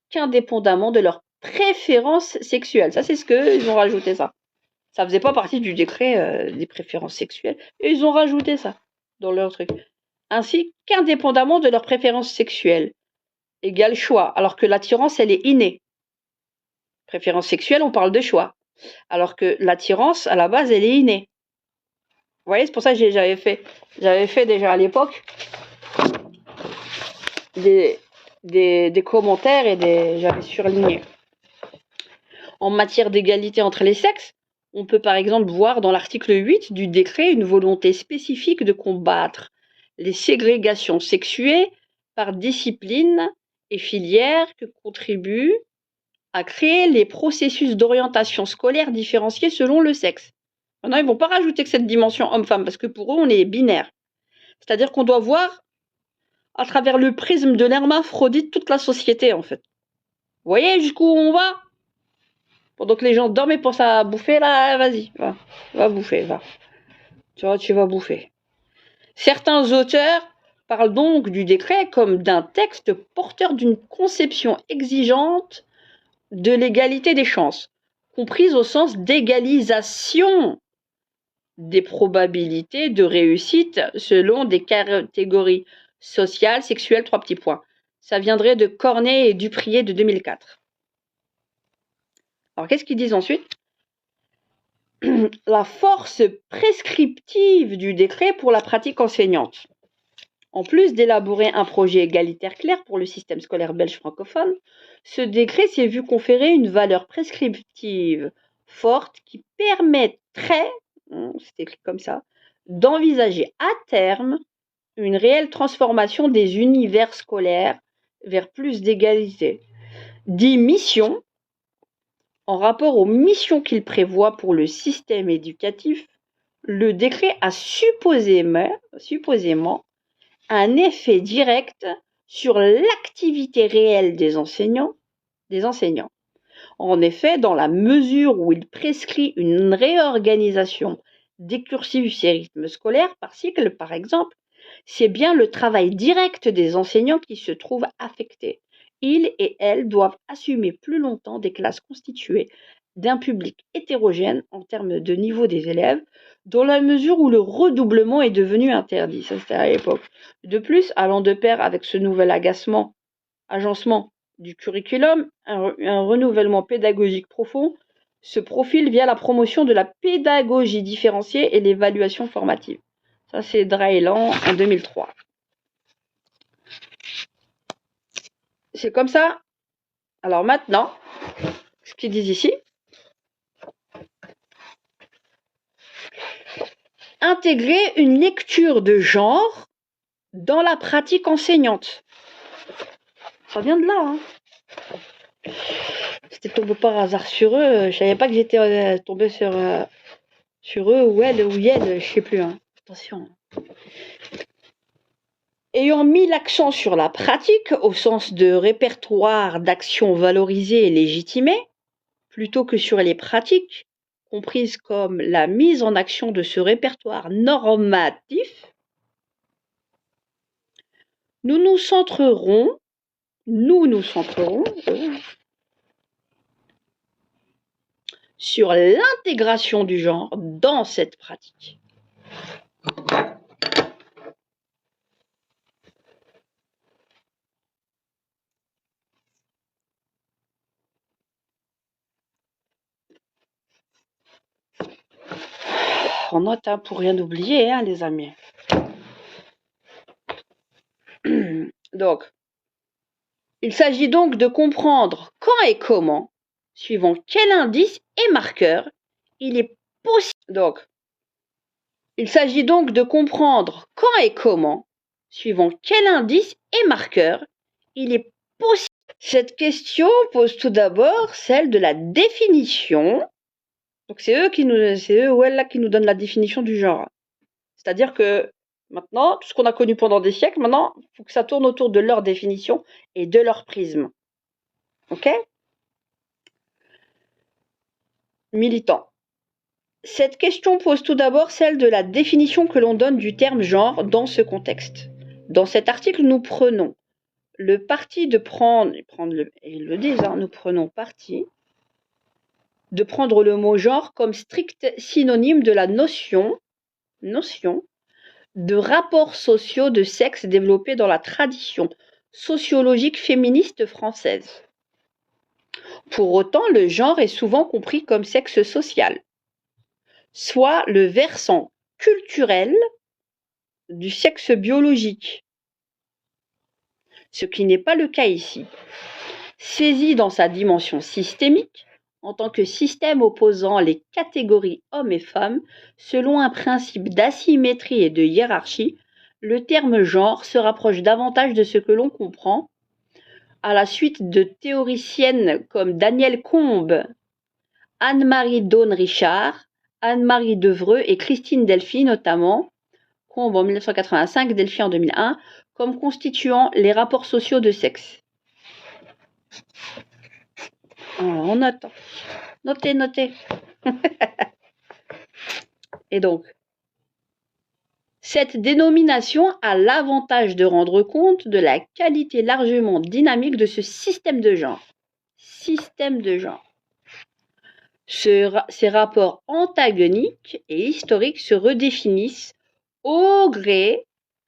[SPEAKER 1] qu'indépendamment de leur préférence sexuelle. Ça c'est ce qu'ils ont rajouté ça. Ça faisait pas partie du décret des préférences sexuelles. Et ils ont rajouté ça dans leur truc. Ainsi qu'indépendamment de leur préférence sexuelle. Égal choix. Alors que l'attirance, elle est innée. Préférence sexuelle, on parle de choix. Alors que l'attirance, à la base, elle est innée. Vous voyez, c'est pour ça que j'avais fait déjà à l'époque des commentaires et j'avais surligné. En matière d'égalité entre les sexes, on peut par exemple voir dans l'article 8 du décret une volonté spécifique de combattre les ségrégations sexuées par discipline et filière que contribuent à créer les processus d'orientation scolaire différenciés selon le sexe. Maintenant, ils ne vont pas rajouter que cette dimension homme-femme, parce que pour eux, on est binaire. C'est-à-dire qu'on doit voir à travers le prisme de l'hermaphrodite toute la société, en fait. Vous voyez jusqu'où on va? Pendant que les gens dorment pour ça bouffer, là, vas-y, va bouffer, va. Tu vas bouffer. Certains auteurs parlent donc du décret comme d'un texte porteur d'une conception exigeante de l'égalité des chances, comprise au sens d'égalisation des probabilités de réussite selon des catégories sociales, sexuelles, 3 petits points. Ça viendrait de Cornet et Duprier de 2004. Alors, qu'est-ce qu'ils disent ensuite? La force prescriptive du décret pour la pratique enseignante. En plus d'élaborer un projet égalitaire clair pour le système scolaire belge francophone, ce décret s'est vu conférer une valeur prescriptive forte qui permettrait, c'est écrit comme ça, d'envisager à terme une réelle transformation des univers scolaires vers plus d'égalité. Dit mission, en rapport aux missions qu'il prévoit pour le système éducatif, le décret a supposément un effet direct sur l'activité réelle des enseignants. En effet, dans la mesure où il prescrit une réorganisation des cursus et rythmes scolaires par cycle, par exemple, c'est bien le travail direct des enseignants qui se trouve affecté. Ils et elles doivent assumer plus longtemps des classes constituées d'un public hétérogène en termes de niveau des élèves, dans la mesure où le redoublement est devenu interdit. Ça, c'était à l'époque. De plus, allant de pair avec ce nouvel agencement du curriculum, un renouvellement pédagogique profond se profile via la promotion de la pédagogie différenciée et l'évaluation formative. Ça, c'est Drailan en 2003. C'est comme ça. Alors maintenant, ce qu'ils disent ici, intégrer une lecture de genre dans la pratique enseignante. Ça vient de là, hein. C'était tombé par hasard sur eux. Je savais pas que j'étais tombé sur eux ou elle ou Yel, je sais plus. Hein. Attention. Ayant mis l'accent sur la pratique au sens de répertoire d'actions valorisées et légitimées, plutôt que sur les pratiques, comprises comme la mise en action de ce répertoire normatif, nous nous centrerons sur l'intégration du genre dans cette pratique. On note pour rien oublier, hein, les amis. Donc, il s'agit donc de comprendre quand et comment, suivant quel indice et marqueur, il est possible. Donc, il s'agit donc de comprendre quand et comment, suivant quel indice et marqueur, il est possible. Cette question pose tout d'abord celle de la définition. Donc c'est eux ou elles là qui nous donnent la définition du genre. C'est-à-dire que maintenant, tout ce qu'on a connu pendant des siècles, maintenant, il faut que ça tourne autour de leur définition et de leur prisme. Ok ? Militant. Cette question pose tout d'abord celle de la définition que l'on donne du terme genre dans ce contexte. Dans cet article, nous prenons le parti de nous prenons parti de prendre le mot genre comme strict synonyme de la notion de rapports sociaux de sexe développés dans la tradition sociologique féministe française. Pour autant, le genre est souvent compris comme sexe social, soit le versant culturel du sexe biologique, ce qui n'est pas le cas ici. Saisi dans sa dimension systémique, en tant que système opposant les catégories hommes et femmes, selon un principe d'asymétrie et de hiérarchie, le terme genre se rapproche davantage de ce que l'on comprend à la suite de théoriciennes comme Danielle Combe, Anne-Marie Daune-Richard, Anne-Marie Devreux et Christine Delphi notamment, Combe en 1985, Delphi en 2001, comme constituant les rapports sociaux de sexe. On note. Notez. Et donc, cette dénomination a l'avantage de rendre compte de la qualité largement dynamique de ce système de genre. Ces rapports antagoniques et historiques se redéfinissent au gré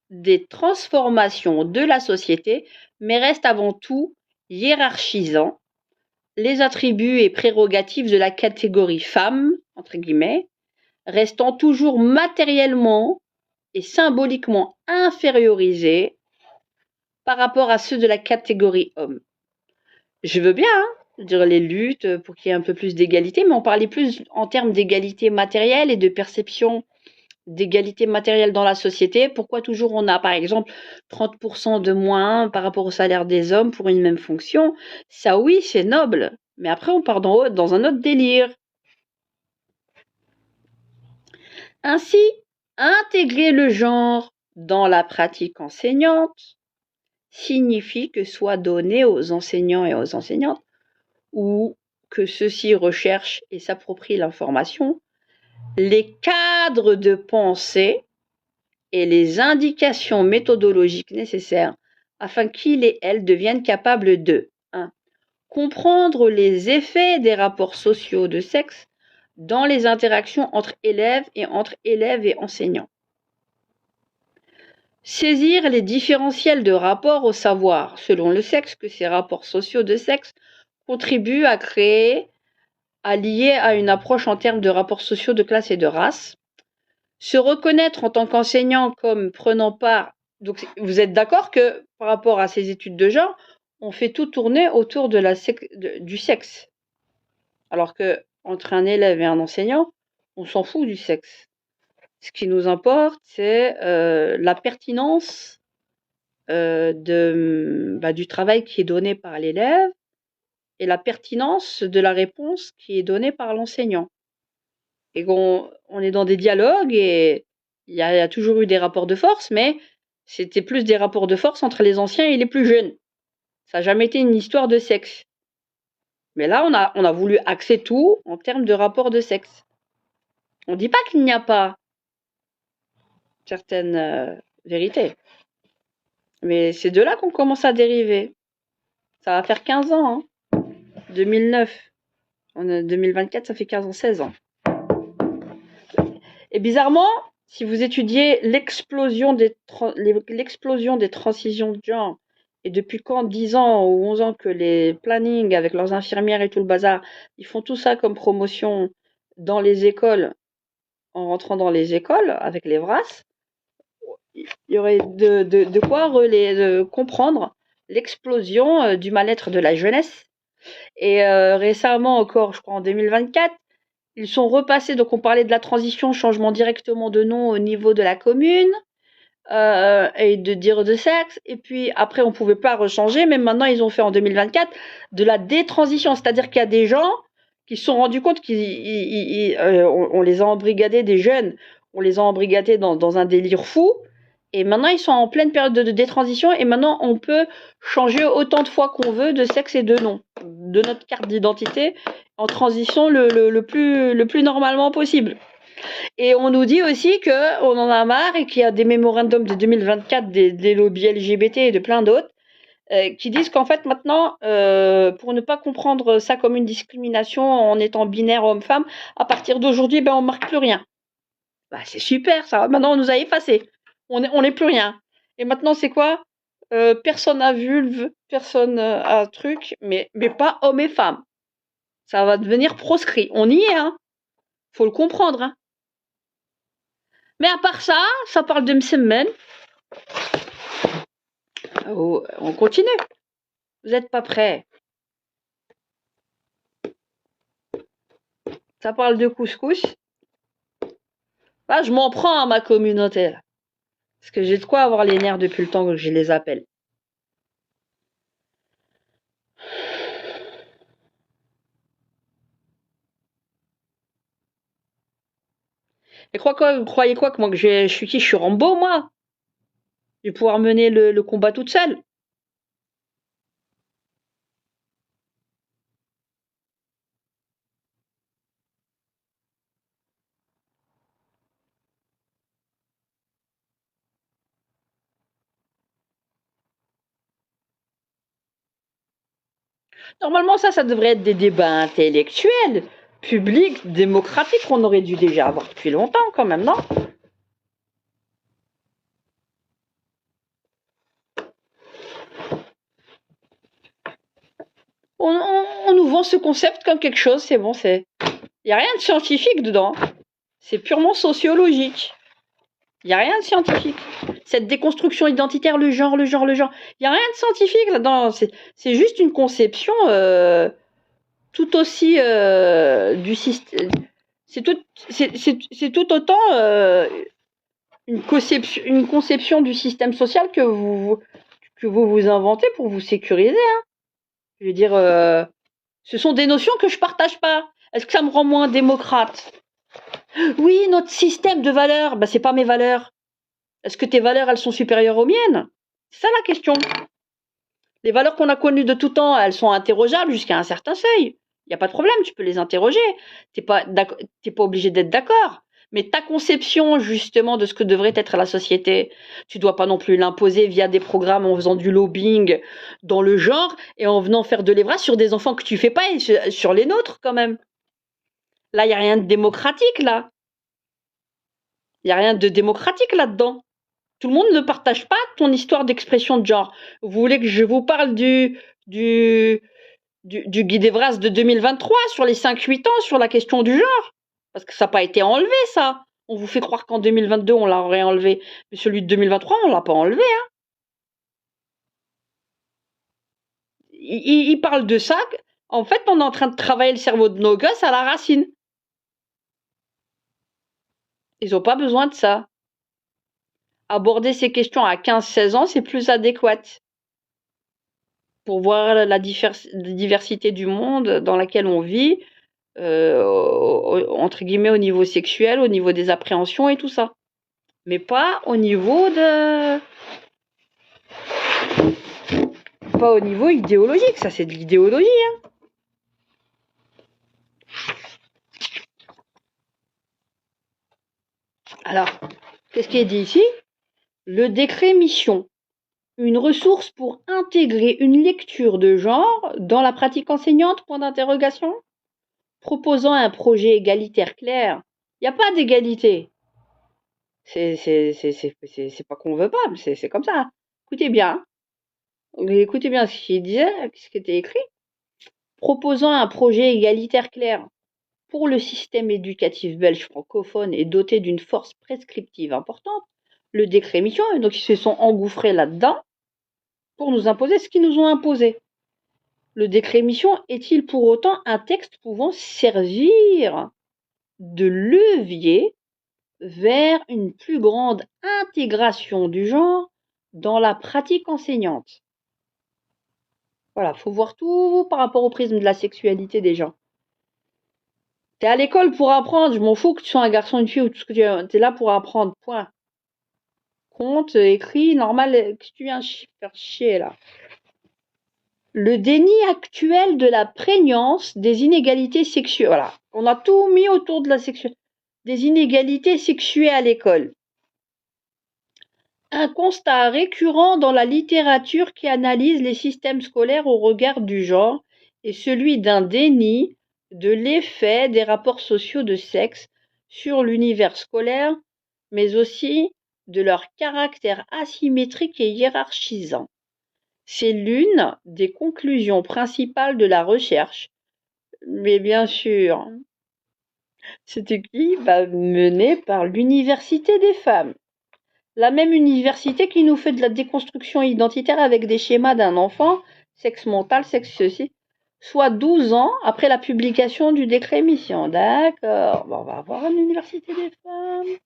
[SPEAKER 1] des transformations de la société, mais restent avant tout hiérarchisants. Les attributs et prérogatives de la catégorie femme, entre guillemets, restant toujours matériellement et symboliquement infériorisés par rapport à ceux de la catégorie homme. Je veux bien dire les luttes pour qu'il y ait un peu plus d'égalité, mais on parlait plus en termes d'égalité matérielle et de perception d'égalité matérielle dans la société. Pourquoi toujours on a, par exemple, 30% de moins par rapport au salaire des hommes pour une même fonction? Ça, oui, c'est noble. Mais après, on part dans un autre délire. Ainsi, intégrer le genre dans la pratique enseignante signifie que soit donné aux enseignants et aux enseignantes, ou que ceux-ci recherchent et s'approprient l'information, les cadres de pensée et les indications méthodologiques nécessaires afin qu'ils et elles deviennent capables de 1. Comprendre les effets des rapports sociaux de sexe dans les interactions entre élèves et enseignants. Saisir les différentiels de rapport au savoir selon le sexe que ces rapports sociaux de sexe contribuent à créer, à lier à une approche en termes de rapports sociaux de classe et de race. Se reconnaître en tant qu'enseignant comme prenant part. Donc, vous êtes d'accord que par rapport à ces études de genre, on fait tout tourner autour de du sexe. Alors que entre un élève et un enseignant, on s'en fout du sexe. Ce qui nous importe, c'est la pertinence du travail qui est donné par l'élève et la pertinence de la réponse qui est donnée par l'enseignant. Et on est dans des dialogues et il y a toujours eu des rapports de force, mais c'était plus des rapports de force entre les anciens et les plus jeunes. Ça n'a jamais été une histoire de sexe. Mais là, on a voulu axer tout en termes de rapport de sexe. On ne dit pas qu'il n'y a pas certaines vérités. Mais c'est de là qu'on commence à dériver. Ça va faire 15 ans, hein. 2009. On est 2024, ça fait 15 ans, 16 ans. Et bizarrement, si vous étudiez l'explosion des transitions de genre, et depuis quand 10 ans ou 11 ans que les plannings avec leurs infirmières et tout le bazar, ils font tout ça comme promotion dans les écoles, en rentrant dans les écoles avec les VRAS, il y aurait de quoi comprendre l'explosion du mal-être de la jeunesse. Et récemment encore, je crois en 2024, ils sont repassés, donc on parlait de la transition, changement directement de nom au niveau de la commune, et de dire de sexe, et puis après on pouvait pas rechanger, mais maintenant ils ont fait en 2024 de la détransition, c'est-à-dire qu'il y a des gens qui se sont rendus compte qu'on les a embrigadés, des jeunes, on les a embrigadés dans un délire fou, et maintenant ils sont en pleine période de détransition, et maintenant on peut changer autant de fois qu'on veut de sexe et de nom, de notre carte d'identité, en transition le plus normalement possible. Et on nous dit aussi qu'on en a marre et qu'il y a des mémorandums de 2024 des lobbies LGBT et de plein d'autres qui disent qu'en fait maintenant, pour ne pas comprendre ça comme une discrimination en étant binaire homme-femme, à partir d'aujourd'hui, on marque plus rien. Bah, c'est super ça, maintenant on nous a effacés. On n'est plus rien. Et maintenant c'est quoi? Personne à vulve, personne à truc, mais pas homme et femme. Ça va devenir proscrit. On y est, hein. Faut le comprendre, hein. Mais à part ça, ça parle de semaine. Oh, on continue. Vous n'êtes pas prêts. Ça parle de couscous. Là, je m'en prends à ma communauté. Là. Parce que j'ai de quoi avoir les nerfs depuis le temps que je les appelle. Et vous croyez quoi que moi que je suis qui? Je suis Rambo, moi. Je vais pouvoir mener le combat toute seule. Normalement, ça devrait être des débats intellectuels, publics, démocratiques, qu'on aurait dû déjà avoir depuis longtemps quand même, non? On nous vend ce concept comme quelque chose, c'est bon, il n'y a rien de scientifique dedans. C'est purement sociologique. Il n'y a rien de scientifique. Cette déconstruction identitaire, le genre. Il n'y a rien de scientifique là-dedans. C'est juste une conception tout aussi du système. C'est tout, c'est tout autant une conception du système social que vous inventez pour vous sécuriser. Je veux dire, ce sont des notions que je partage pas. Est-ce que ça me rend moins démocrate? Oui, notre système de valeurs, bah c'est pas mes valeurs. Est-ce que tes valeurs, elles sont supérieures aux miennes? C'est ça la question. Les valeurs qu'on a connues de tout temps, elles sont interrogeables jusqu'à un certain seuil. Il n'y a pas de problème, tu peux les interroger. T'es pas obligé d'être d'accord. Mais ta conception, justement, de ce que devrait être la société, tu dois pas non plus l'imposer via des programmes en faisant du lobbying dans le genre et en venant faire de l'Evra sur des enfants que tu fais pas et sur les nôtres, quand même. Là, il n'y a rien de démocratique, là. Il n'y a rien de démocratique là-dedans. Tout le monde ne partage pas ton histoire d'expression de genre. Vous voulez que je vous parle du, du Guy d'Evras de 2023 sur les 5-8 ans sur la question du genre? Parce que ça n'a pas été enlevé, ça. On vous fait croire qu'en 2022, on l'aurait enlevé. Mais celui de 2023, on l'a pas enlevé. Hein. Il parle de ça. En fait, on est en train de travailler le cerveau de nos gosses à la racine. Ils n'ont pas besoin de ça. Aborder ces questions à 15-16 ans, c'est plus adéquat. Pour voir la diversité du monde dans laquelle on vit, entre guillemets au niveau sexuel, au niveau des appréhensions et tout ça. Mais pas au niveau pas au niveau idéologique, ça c'est de l'idéologie. Hein. Alors, qu'est-ce qui est dit ici? Le décret mission, une ressource pour intégrer une lecture de genre dans la pratique enseignante, point d'interrogation, proposant un projet égalitaire clair. Il n'y a pas d'égalité. C'est pas qu'on veut pas, mais c'est comme ça. Écoutez bien. Écoutez bien ce qu'il disait, ce qui était écrit. Proposant un projet égalitaire clair pour le système éducatif belge francophone et doté d'une force prescriptive importante, le décret mission, et donc ils se sont engouffrés là-dedans pour nous imposer ce qu'ils nous ont imposé. Le décret mission est-il pour autant un texte pouvant servir de levier vers une plus grande intégration du genre dans la pratique enseignante? Voilà, faut voir tout par rapport au prisme de la sexualité des gens. T'es à l'école pour apprendre, je m'en fous que tu sois un garçon, une fille ou tout ce que tu veux. T'es là pour apprendre, point. Compte, écrit, normal, que tu viens faire chier là. Le déni actuel de la prégnance des inégalités sexuelles. Voilà, on a tout mis autour de la sexualité. Des inégalités sexuées à l'école. Un constat récurrent dans la littérature qui analyse les systèmes scolaires au regard du genre est celui d'un déni de l'effet des rapports sociaux de sexe sur l'univers scolaire, mais aussi de leur caractère asymétrique et hiérarchisant. C'est l'une des conclusions principales de la recherche, mais bien sûr, cette équipe menée par l'Université des femmes. La même université qui nous fait de la déconstruction identitaire avec des schémas d'un enfant, sexe mental, sexe ceci, soit 12 ans après la publication du décret mission. D'accord, bon, on va avoir une université des femmes.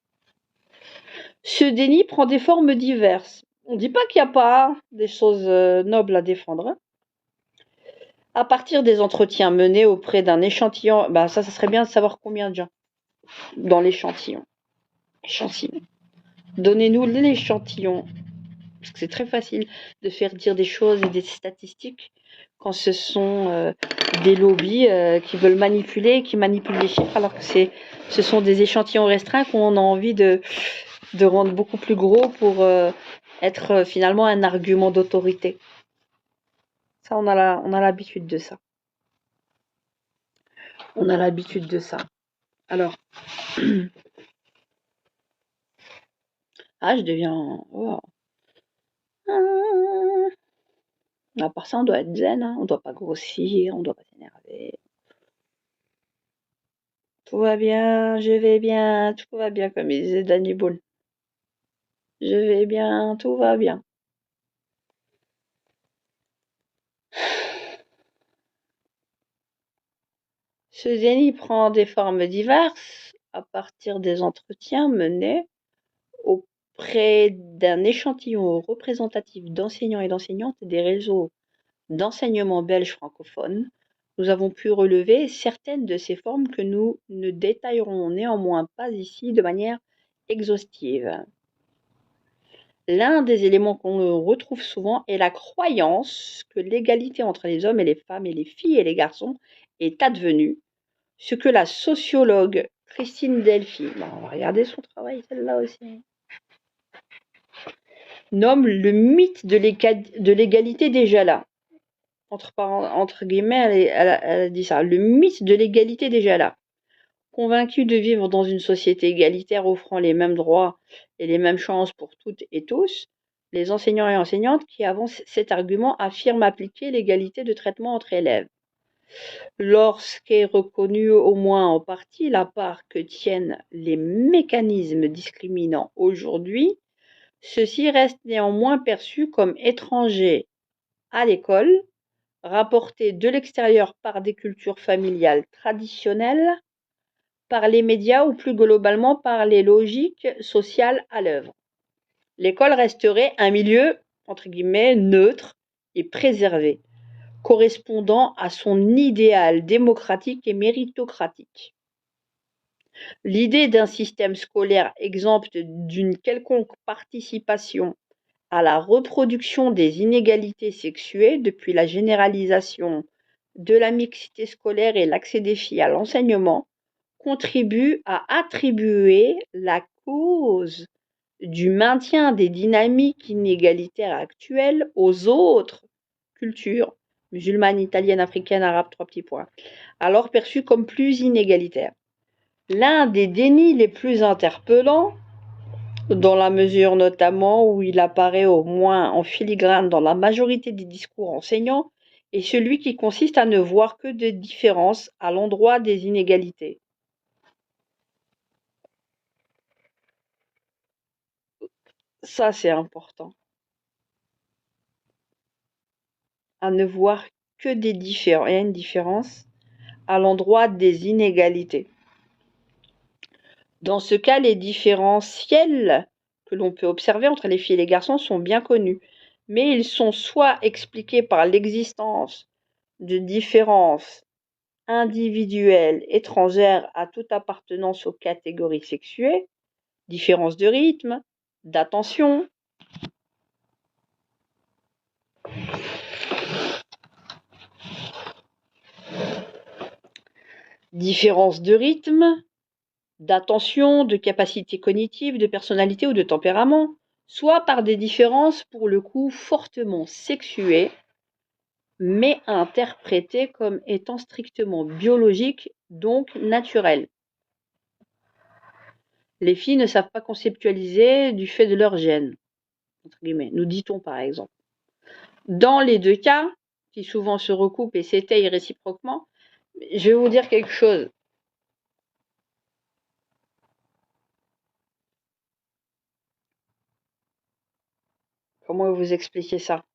[SPEAKER 1] Ce déni prend des formes diverses. On ne dit pas qu'il n'y a pas des choses nobles à défendre. Hein. À partir des entretiens menés auprès d'un échantillon, bah ça serait bien de savoir combien de gens dans l'échantillon. Échantillon. Donnez-nous l'échantillon. Parce que c'est très facile de faire dire des choses et des statistiques quand ce sont des lobbies qui veulent manipuler, qui manipulent les chiffres, alors que ce sont des échantillons restreints qu'on a envie de rendre beaucoup plus gros pour être finalement un argument d'autorité. Ça, on a l'habitude de ça. On a l'habitude de ça. Alors, je deviens... Oh. À part ça, on doit être zen, hein. On doit pas grossir, on doit pas s'énerver. Tout va bien, je vais bien, tout va bien, comme il disait Danny Boone. Je vais bien, tout va bien. Ce déni prend des formes diverses à partir des entretiens menés auprès d'un échantillon représentatif d'enseignants et d'enseignantes des réseaux d'enseignement belge francophone. Nous avons pu relever certaines de ces formes que nous ne détaillerons néanmoins pas ici de manière exhaustive. L'un des éléments qu'on retrouve souvent est la croyance que l'égalité entre les hommes et les femmes et les filles et les garçons est advenue, ce que la sociologue Christine Delphi, on va regarder son travail celle-là aussi, nomme le mythe de l'égalité déjà là. Entre guillemets, elle a dit ça, le mythe de l'égalité déjà là. Convaincus de vivre dans une société égalitaire offrant les mêmes droits et les mêmes chances pour toutes et tous, les enseignants et enseignantes qui avancent cet argument affirment appliquer l'égalité de traitement entre élèves. Lorsqu'est reconnue au moins en partie la part que tiennent les mécanismes discriminants aujourd'hui, ceux-ci restent néanmoins perçus comme étrangers à l'école, rapportés de l'extérieur par des cultures familiales traditionnelles, par les médias ou plus globalement par les logiques sociales à l'œuvre. L'école resterait un milieu, entre guillemets, neutre et préservé, correspondant à son idéal démocratique et méritocratique. L'idée d'un système scolaire exempt d'une quelconque participation à la reproduction des inégalités sexuées depuis la généralisation de la mixité scolaire et l'accès des filles à l'enseignement contribue à attribuer la cause du maintien des dynamiques inégalitaires actuelles aux autres cultures, musulmanes, italiennes, africaines, arabes, alors perçues comme plus inégalitaires. L'un des dénis les plus interpellants, dans la mesure notamment où il apparaît au moins en filigrane dans la majorité des discours enseignants, est celui qui consiste à ne voir que des différences à l'endroit des inégalités. Ça, c'est important. À ne voir que des différences. Il y a une différence à l'endroit des inégalités. Dans ce cas, les différentiels que l'on peut observer entre les filles et les garçons sont bien connus, mais ils sont soit expliqués par l'existence de différences individuelles étrangères à toute appartenance aux catégories sexuées, différences de rythme, d'attention, différences de rythme, d'attention, de capacité cognitive, de personnalité ou de tempérament, soit par des différences pour le coup fortement sexuées, mais interprétées comme étant strictement biologiques, donc naturelles. Les filles ne savent pas conceptualiser du fait de leur gène, entre guillemets, nous dit-on par exemple. Dans les deux cas, qui souvent se recoupent et s'étayent réciproquement, je vais vous dire quelque chose. Comment vous expliquer ça?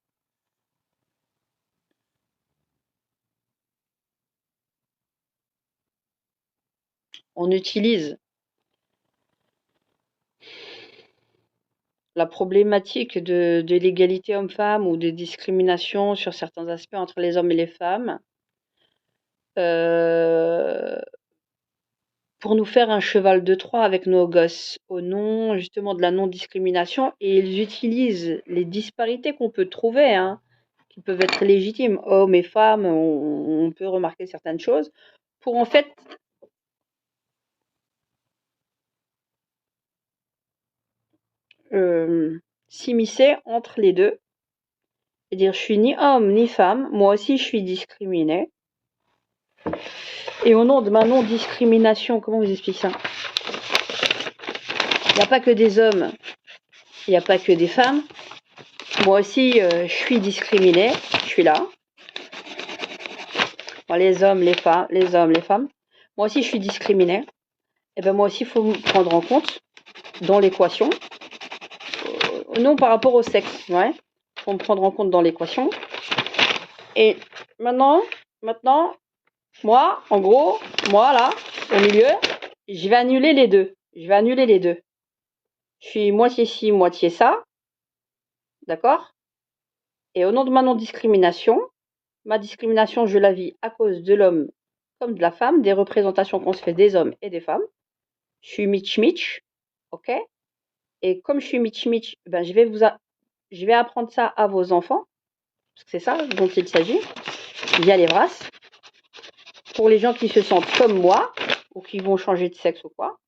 [SPEAKER 1] On utilise la problématique de l'égalité homme-femme ou de discrimination sur certains aspects entre les hommes et les femmes pour nous faire un cheval de Troie avec nos gosses, au nom justement de la non-discrimination, et ils utilisent les disparités qu'on peut trouver, qui peuvent être légitimes, hommes et femmes, on peut remarquer certaines choses, pour en fait s'immiscer entre les deux et dire je suis ni homme ni femme, moi aussi je suis discriminée. Et au nom de ma non-discrimination, comment vous expliquez ça? Il n'y a pas que des hommes, il n'y a pas que des femmes. Moi aussi, je suis discriminée, je suis là. Bon, les hommes, les femmes. Moi aussi, je suis discriminée. Et ben moi aussi, il faut me prendre en compte dans l'équation. Non, par rapport au sexe, ouais. Il faut me prendre en compte dans l'équation. Et maintenant, Moi, en gros, moi là, au milieu, je vais annuler les deux. Je vais annuler les deux. Je suis moitié ci, moitié ça, d'accord? Et au nom de ma non-discrimination, ma discrimination, je la vis à cause de l'homme comme de la femme, des représentations qu'on se fait des hommes et des femmes. Je suis Mitch Mitch, ok? Et comme je suis Mitch Mitch, ben je vais apprendre ça à vos enfants, parce que c'est ça dont il s'agit, via les races, pour les gens qui se sentent comme moi, ou qui vont changer de sexe ou quoi.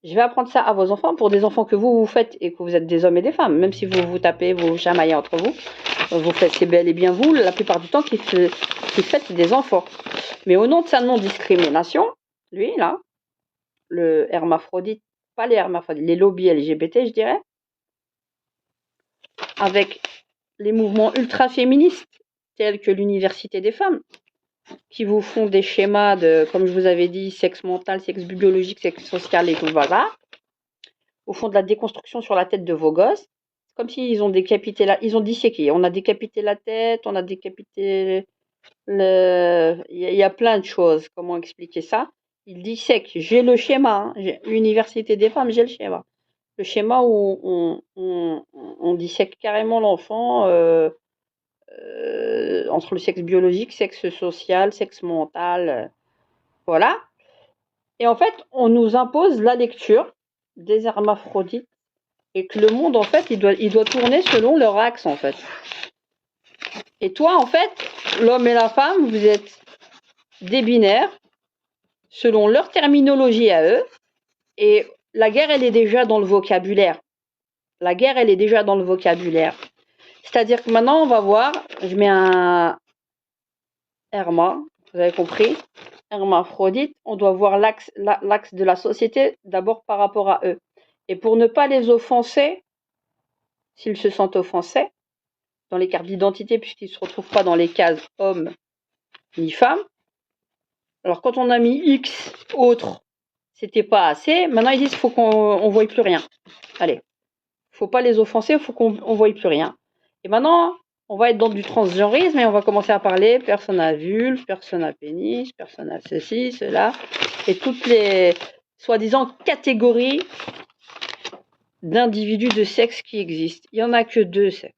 [SPEAKER 1] Je vais apprendre ça à vos enfants, pour des enfants que vous faites et que vous êtes des hommes et des femmes, même si vous vous tapez, vous chamaillez entre vous, vous faites, c'est bel et bien vous, la plupart du temps, qui faites des enfants. Mais au nom de sa non-discrimination, lui, là, le hermaphrodite, pas les hermaphrodites, les lobbies LGBT, je dirais, avec les mouvements ultra-féministes, tels que l'Université des femmes, qui vous font des schémas de, comme je vous avais dit, sexe mental, sexe biologique, sexe social et tout, voilà, au fond de la déconstruction sur la tête de vos gosses, comme s'ils ont décapité ils ont disséqué, on a décapité la tête, on a décapité il y a plein de choses, comment expliquer ça? Ils dissèquent, j'ai le schéma, hein, Université des femmes, j'ai le schéma. Le schéma où on dissèque carrément l'enfant entre le sexe biologique, sexe social, sexe mental, voilà. Et en fait, on nous impose la lecture des hermaphrodites et que le monde, en fait, il doit tourner selon leur axe, en fait. Et toi, en fait, l'homme et la femme, vous êtes des binaires selon leur terminologie à eux. Et la guerre, elle est déjà dans le vocabulaire. La guerre, elle est déjà dans le vocabulaire. C'est-à-dire que maintenant, on va voir, je mets un herma, vous avez compris, hermaphrodite, on doit voir l'axe de la société d'abord par rapport à eux. Et pour ne pas les offenser, s'ils se sentent offensés, dans les cartes d'identité, puisqu'ils ne se retrouvent pas dans les cases hommes ni femmes. Alors quand on a mis X autre, c'était pas assez. Maintenant ils disent faut qu'on voie plus rien. Allez, faut pas les offenser, faut qu'on voie plus rien. Et maintenant, on va être dans du transgenrisme et on va commencer à parler personne à vulve, personne à pénis, personne à ceci, cela, et toutes les soi-disant catégories d'individus de sexe qui existent. Il y en a que 2 sexes.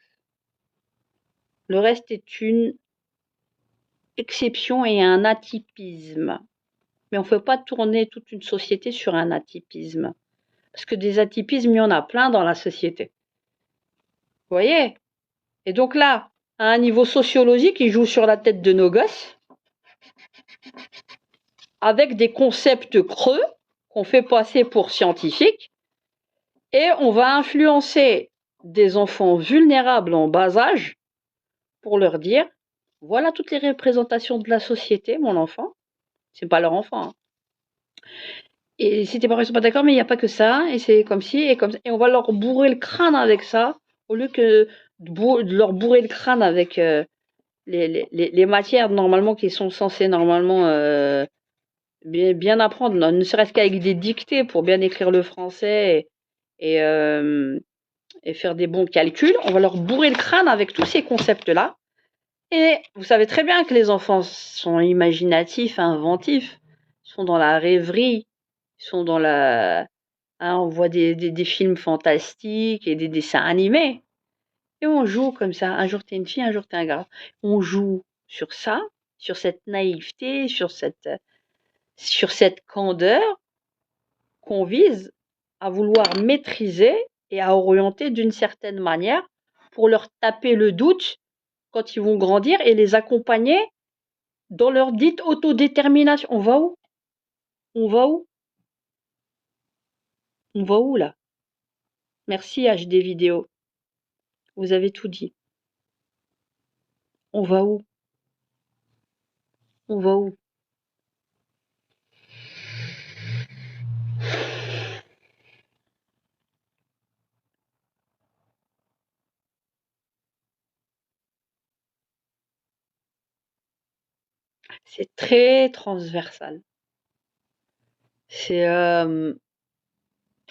[SPEAKER 1] Le reste est une exception et un atypisme. Mais on ne peut pas tourner toute une société sur un atypisme. Parce que des atypismes, il y en a plein dans la société. Vous voyez? Et donc là, à un niveau sociologique, ils jouent sur la tête de nos gosses, avec des concepts creux qu'on fait passer pour scientifiques, et on va influencer des enfants vulnérables en bas âge pour leur dire, voilà toutes les représentations de la société, mon enfant. C'est pas leur enfant, hein. Et si tes parents sont pas d'accord, mais il n'y a pas que ça, et c'est comme ci, et comme ça. Et on va leur bourrer le crâne avec ça, au lieu que de leur bourrer le crâne avec les matières normalement qui sont censées normalement bien apprendre, ne serait-ce qu'avec des dictées pour bien écrire le français et faire des bons calculs. On va leur bourrer le crâne avec tous ces concepts-là. Et vous savez très bien que les enfants sont imaginatifs, inventifs, sont dans la rêverie, sont dans la... Hein, on voit des films fantastiques et des dessins animés. Et on joue comme ça. Un jour t'es une fille, un jour t'es un gars. On joue sur ça, sur cette naïveté, sur cette candeur qu'on vise à vouloir maîtriser et à orienter d'une certaine manière pour leur taper le doute quand ils vont grandir et les accompagner dans leur dite autodétermination. On va où? On va où? On va où là? Merci HD vidéo. Vous avez tout dit. On va où? On va où? C'est très transversal. C'est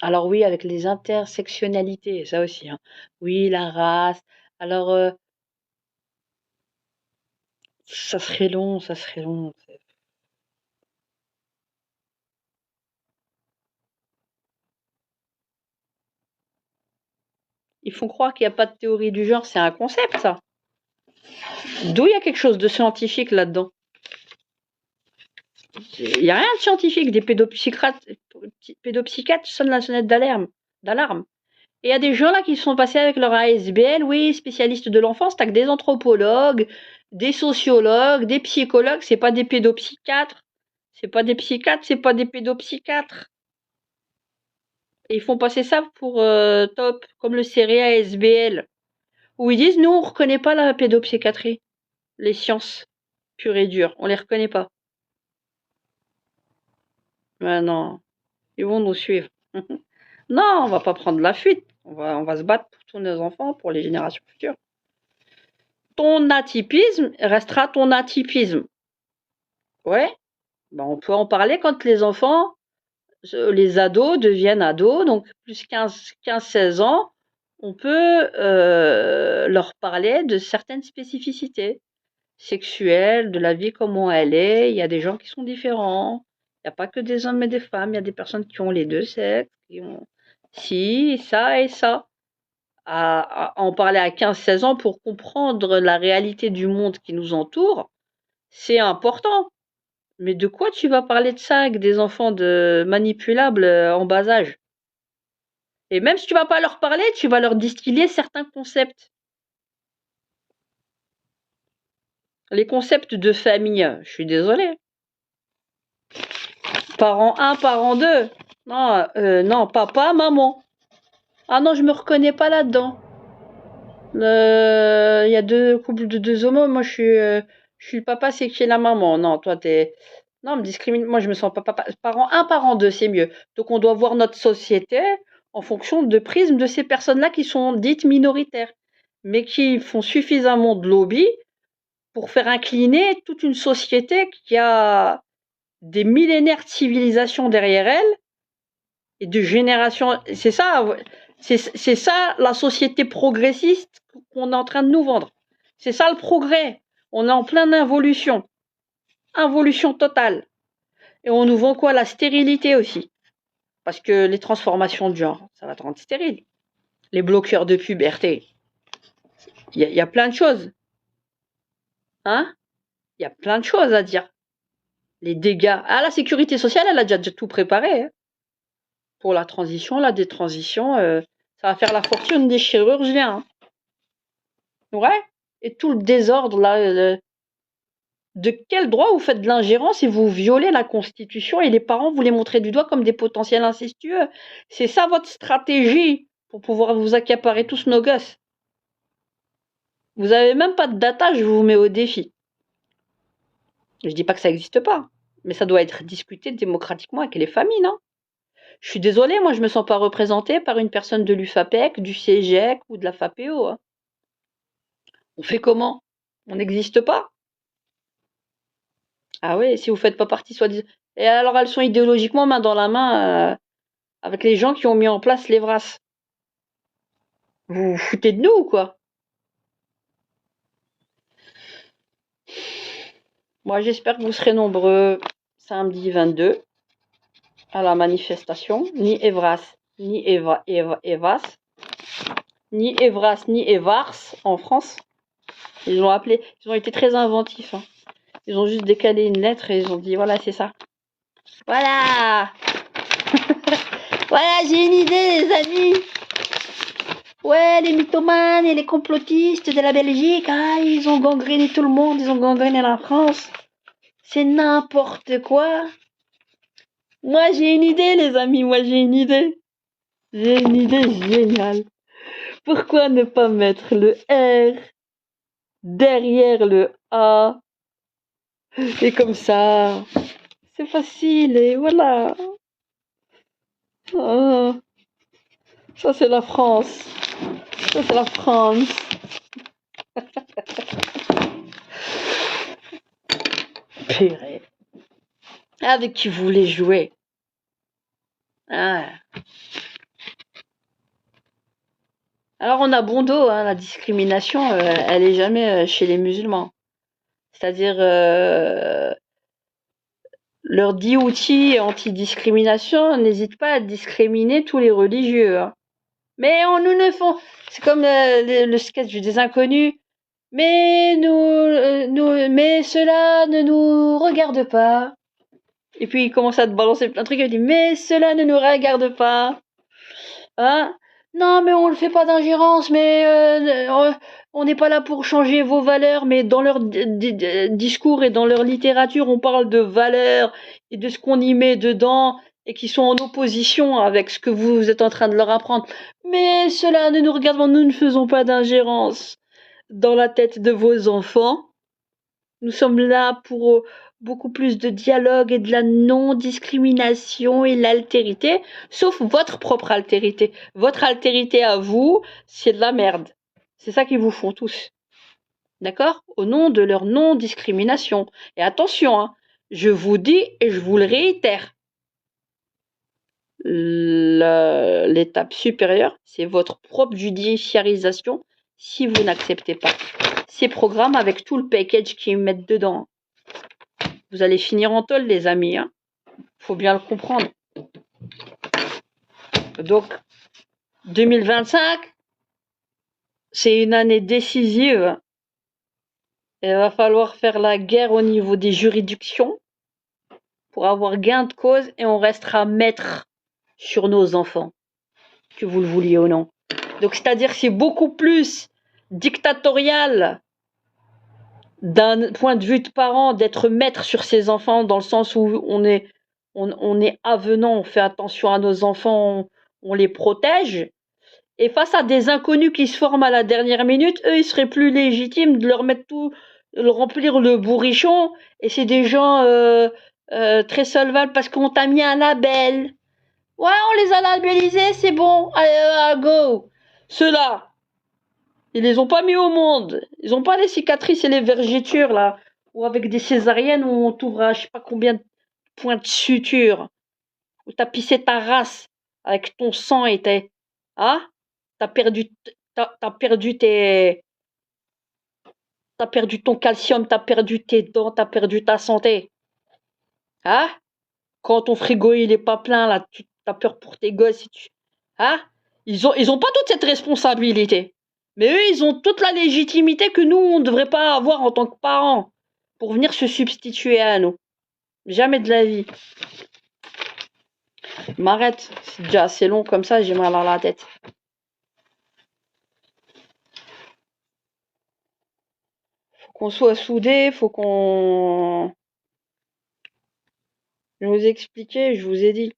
[SPEAKER 1] alors oui, avec les intersectionnalités, ça aussi, hein. Oui, la race. Alors ça serait long, ça serait long. Ils font croire qu'il n'y a pas de théorie du genre, c'est un concept, ça. D'où il y a quelque chose de scientifique là-dedans. Il n'y a rien de scientifique. Des pédopsychiatres sonnent la sonnette d'alarme. Et il y a des gens là qui sont passés avec leur ASBL, oui, spécialistes de l'enfance, t'as que des anthropologues, des sociologues, des psychologues, c'est pas des pédopsychiatres. C'est pas des psychiatres, c'est pas des pédopsychiatres. Et ils font passer ça pour top, comme le série ASBL, où ils disent, nous, on reconnaît pas la pédopsychiatrie, les sciences pures et dures, on les reconnaît pas. Mais non, ils vont nous suivre. Non, on va pas prendre la fuite. On va se battre pour tous nos enfants, pour les générations futures. Ton atypisme restera ton atypisme. Ouais, ben on peut en parler quand les enfants, les ados deviennent ados, donc plus 15-16 ans, on peut leur parler de certaines spécificités sexuelles, de la vie, comment elle est. Il y a des gens qui sont différents. Il n'y a pas que des hommes et des femmes. Il y a des personnes qui ont les deux sexes, qui ont ci, ça et ça. À en parler à 15-16 ans pour comprendre la réalité du monde qui nous entoure, c'est important. Mais de quoi tu vas parler de ça avec des enfants manipulables en bas âge? Et même si tu vas pas leur parler, tu vas leur distiller certains concepts. Les concepts de famille, je suis désolée. Parent 1, parent 2. Non, non, papa, maman. Ah non, je me reconnais pas là-dedans. Il y a deux couples de deux homos, moi je suis le papa, c'est qui est la maman. Non, toi t'es. Non, me discrimine. Moi je me sens pas papa. Parent 1, parent 2, c'est mieux. Donc on doit voir notre société en fonction de prisme de ces personnes-là qui sont dites minoritaires, mais qui font suffisamment de lobby pour faire incliner toute une société qui a des millénaires de civilisation derrière elle et de générations. C'est ça, c'est ça la société progressiste qu'on est en train de nous vendre. C'est ça le progrès. On est en pleine involution. Involution totale. Et on nous vend quoi? La stérilité aussi. Parce que les transformations de genre, ça va te rendre stérile. Les bloqueurs de puberté. Il y a plein de choses. Hein? Il y a plein de choses à dire. Les dégâts. Ah, la sécurité sociale, elle a déjà tout préparé. Hein. Pour la transition, la détransition, ça va faire la fortune des chirurgiens. Hein. Ouais. Et tout le désordre, là, de quel droit vous faites de l'ingérence et vous violez la Constitution et les parents vous les montrez du doigt comme des potentiels incestueux? C'est ça votre stratégie pour pouvoir vous accaparer tous nos gosses. Vous avez même pas de data, je vous mets au défi. Je dis pas que ça n'existe pas, mais ça doit être discuté démocratiquement avec les familles, non? Je suis désolée, moi je me sens pas représentée par une personne de l'UFAPEC, du CEGEC ou de la FAPEO. Hein. On fait comment? On n'existe pas? Ah oui, si vous faites pas partie, soit-disant. Et alors elles sont idéologiquement main dans la main avec les gens qui ont mis en place l'EVRAS. Vous vous foutez de nous ou quoi? Moi j'espère que vous serez nombreux samedi 22 à la manifestation. Ni EVRAS, ni EVAS, ni EVRAS, ni EVARS en France. Ils ont été très inventifs. Hein. Ils ont juste décalé une lettre et ils ont dit voilà, c'est ça. Voilà. Voilà, j'ai une idée, les amis. Ouais, les mythomanes et les complotistes de la Belgique, ah, ils ont gangréné tout le monde, ils ont gangréné la France. C'est n'importe quoi. Moi, j'ai une idée, les amis, moi, j'ai une idée. J'ai une idée géniale. Pourquoi ne pas mettre le R derrière le A? Et comme ça, c'est facile, et voilà. Ah, ça, c'est la France. Ça, c'est la France. Purée. Avec qui vous voulez jouer? Ah. Alors on a bon dos, hein, la discrimination, elle est jamais chez les musulmans. C'est-à-dire, leur dit outil anti-discrimination n'hésite pas à discriminer tous les religieux. Hein. Mais on nous ne font. C'est comme le sketch des inconnus. Mais cela ne nous regarde pas. Et puis il commence à te balancer plein de trucs. Il dit mais cela ne nous regarde pas. Hein? Non, mais on ne fait pas d'ingérence. Mais on n'est pas là pour changer vos valeurs. Mais dans leur discours et dans leur littérature, on parle de valeurs et de ce qu'on y met dedans et qui sont en opposition avec ce que vous êtes en train de leur apprendre. Mais cela ne nous regarde pas. Nous ne faisons pas d'ingérence dans la tête de vos enfants. Nous sommes là pour beaucoup plus de dialogue et de la non-discrimination et l'altérité, sauf votre propre altérité. Votre altérité à vous, c'est de la merde. C'est ça qu'ils vous font tous. D'accord? Au nom de leur non-discrimination. Et attention, hein, je vous dis et je vous le réitère. L'étape supérieure, c'est votre propre judiciarisation si vous n'acceptez pas ces programmes avec tout le package qu'ils mettent dedans. Vous allez finir en tôle, les amis. Hein. Faut bien le comprendre. Donc, 2025, c'est une année décisive. Il va falloir faire la guerre au niveau des juridictions pour avoir gain de cause et on restera maître sur nos enfants, que vous le vouliez ou non. Donc, c'est-à-dire que c'est beaucoup plus dictatorial d'un point de vue de parent d'être maître sur ses enfants dans le sens où on est avenant, on fait attention à nos enfants, on les protège. Et face à des inconnus qui se forment à la dernière minute, eux, il serait plus légitime de leur mettre tout, de leur remplir le bourrichon. Et c'est des gens très solvables parce qu'on t'a mis un label. Ouais, on les a labellisés, c'est bon. Allez, go. Ceux-là, ils les ont pas mis au monde. Ils ont pas les cicatrices et les vergetures, là. Ou avec des césariennes où on t'ouvre à je sais pas combien de points de suture. Où t'as pissé ta race avec ton sang et tes... Hein? T'as perdu, t'as perdu tes... T'as perdu ton calcium, t'as perdu tes dents, t'as perdu ta santé. Hein? Quand ton frigo il est pas plein, là, tu as peur pour tes gosses. Hein? Ils ont pas toute cette responsabilité. Mais eux, ils ont toute la légitimité que nous, on ne devrait pas avoir en tant que parents pour venir se substituer à nous. Jamais de la vie. M'arrête, c'est déjà assez long comme ça, j'ai mal à la tête. Faut qu'on soit soudés, faut qu'on... Je vous ai expliqué, je vous ai dit.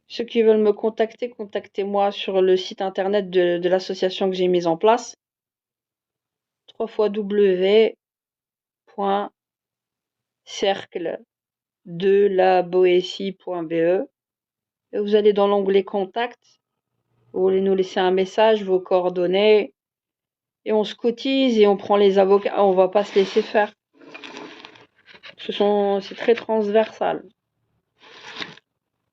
[SPEAKER 1] Ceux qui veulent me contacter, contactez-moi sur le site internet de l'association que j'ai mise en place. www.cercle-de-la-boétie.be et vous allez dans l'onglet contact. Vous voulez nous laisser un message, vos coordonnées, et on se cotise et on prend les avocats. On va pas se laisser faire. C'est très transversal.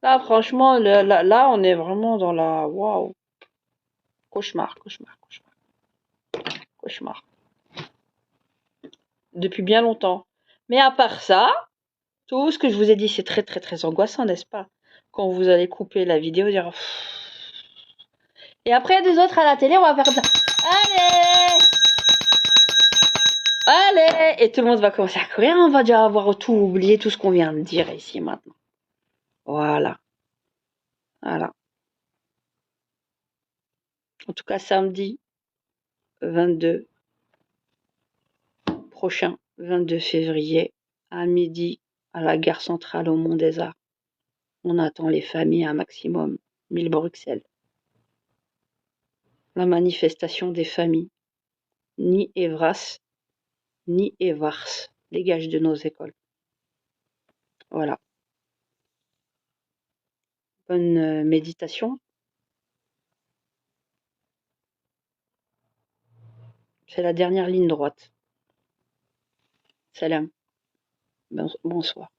[SPEAKER 1] Là, franchement, là, on est vraiment dans la... Waouh! Cauchemar, cauchemar, cauchemar, cauchemar. Depuis bien longtemps. Mais à part ça, tout ce que je vous ai dit, c'est très, très, très angoissant, n'est-ce pas? Quand vous allez couper la vidéo, dire... Et après, des autres à la télé, on va faire ça. Allez! Allez! Et tout le monde va commencer à courir, on va déjà avoir tout oublié, tout ce qu'on vient de dire ici maintenant. Voilà. Voilà. En tout cas, samedi 22 prochain, 22 février, à midi, à la gare centrale au Mont des Arts. On attend les familles un maximum. 1000 Bruxelles. La manifestation des familles. Ni Evras, ni Evars. Dégage de nos écoles. Voilà. Bonne méditation. C'est la dernière ligne droite. Salam. Bonsoir.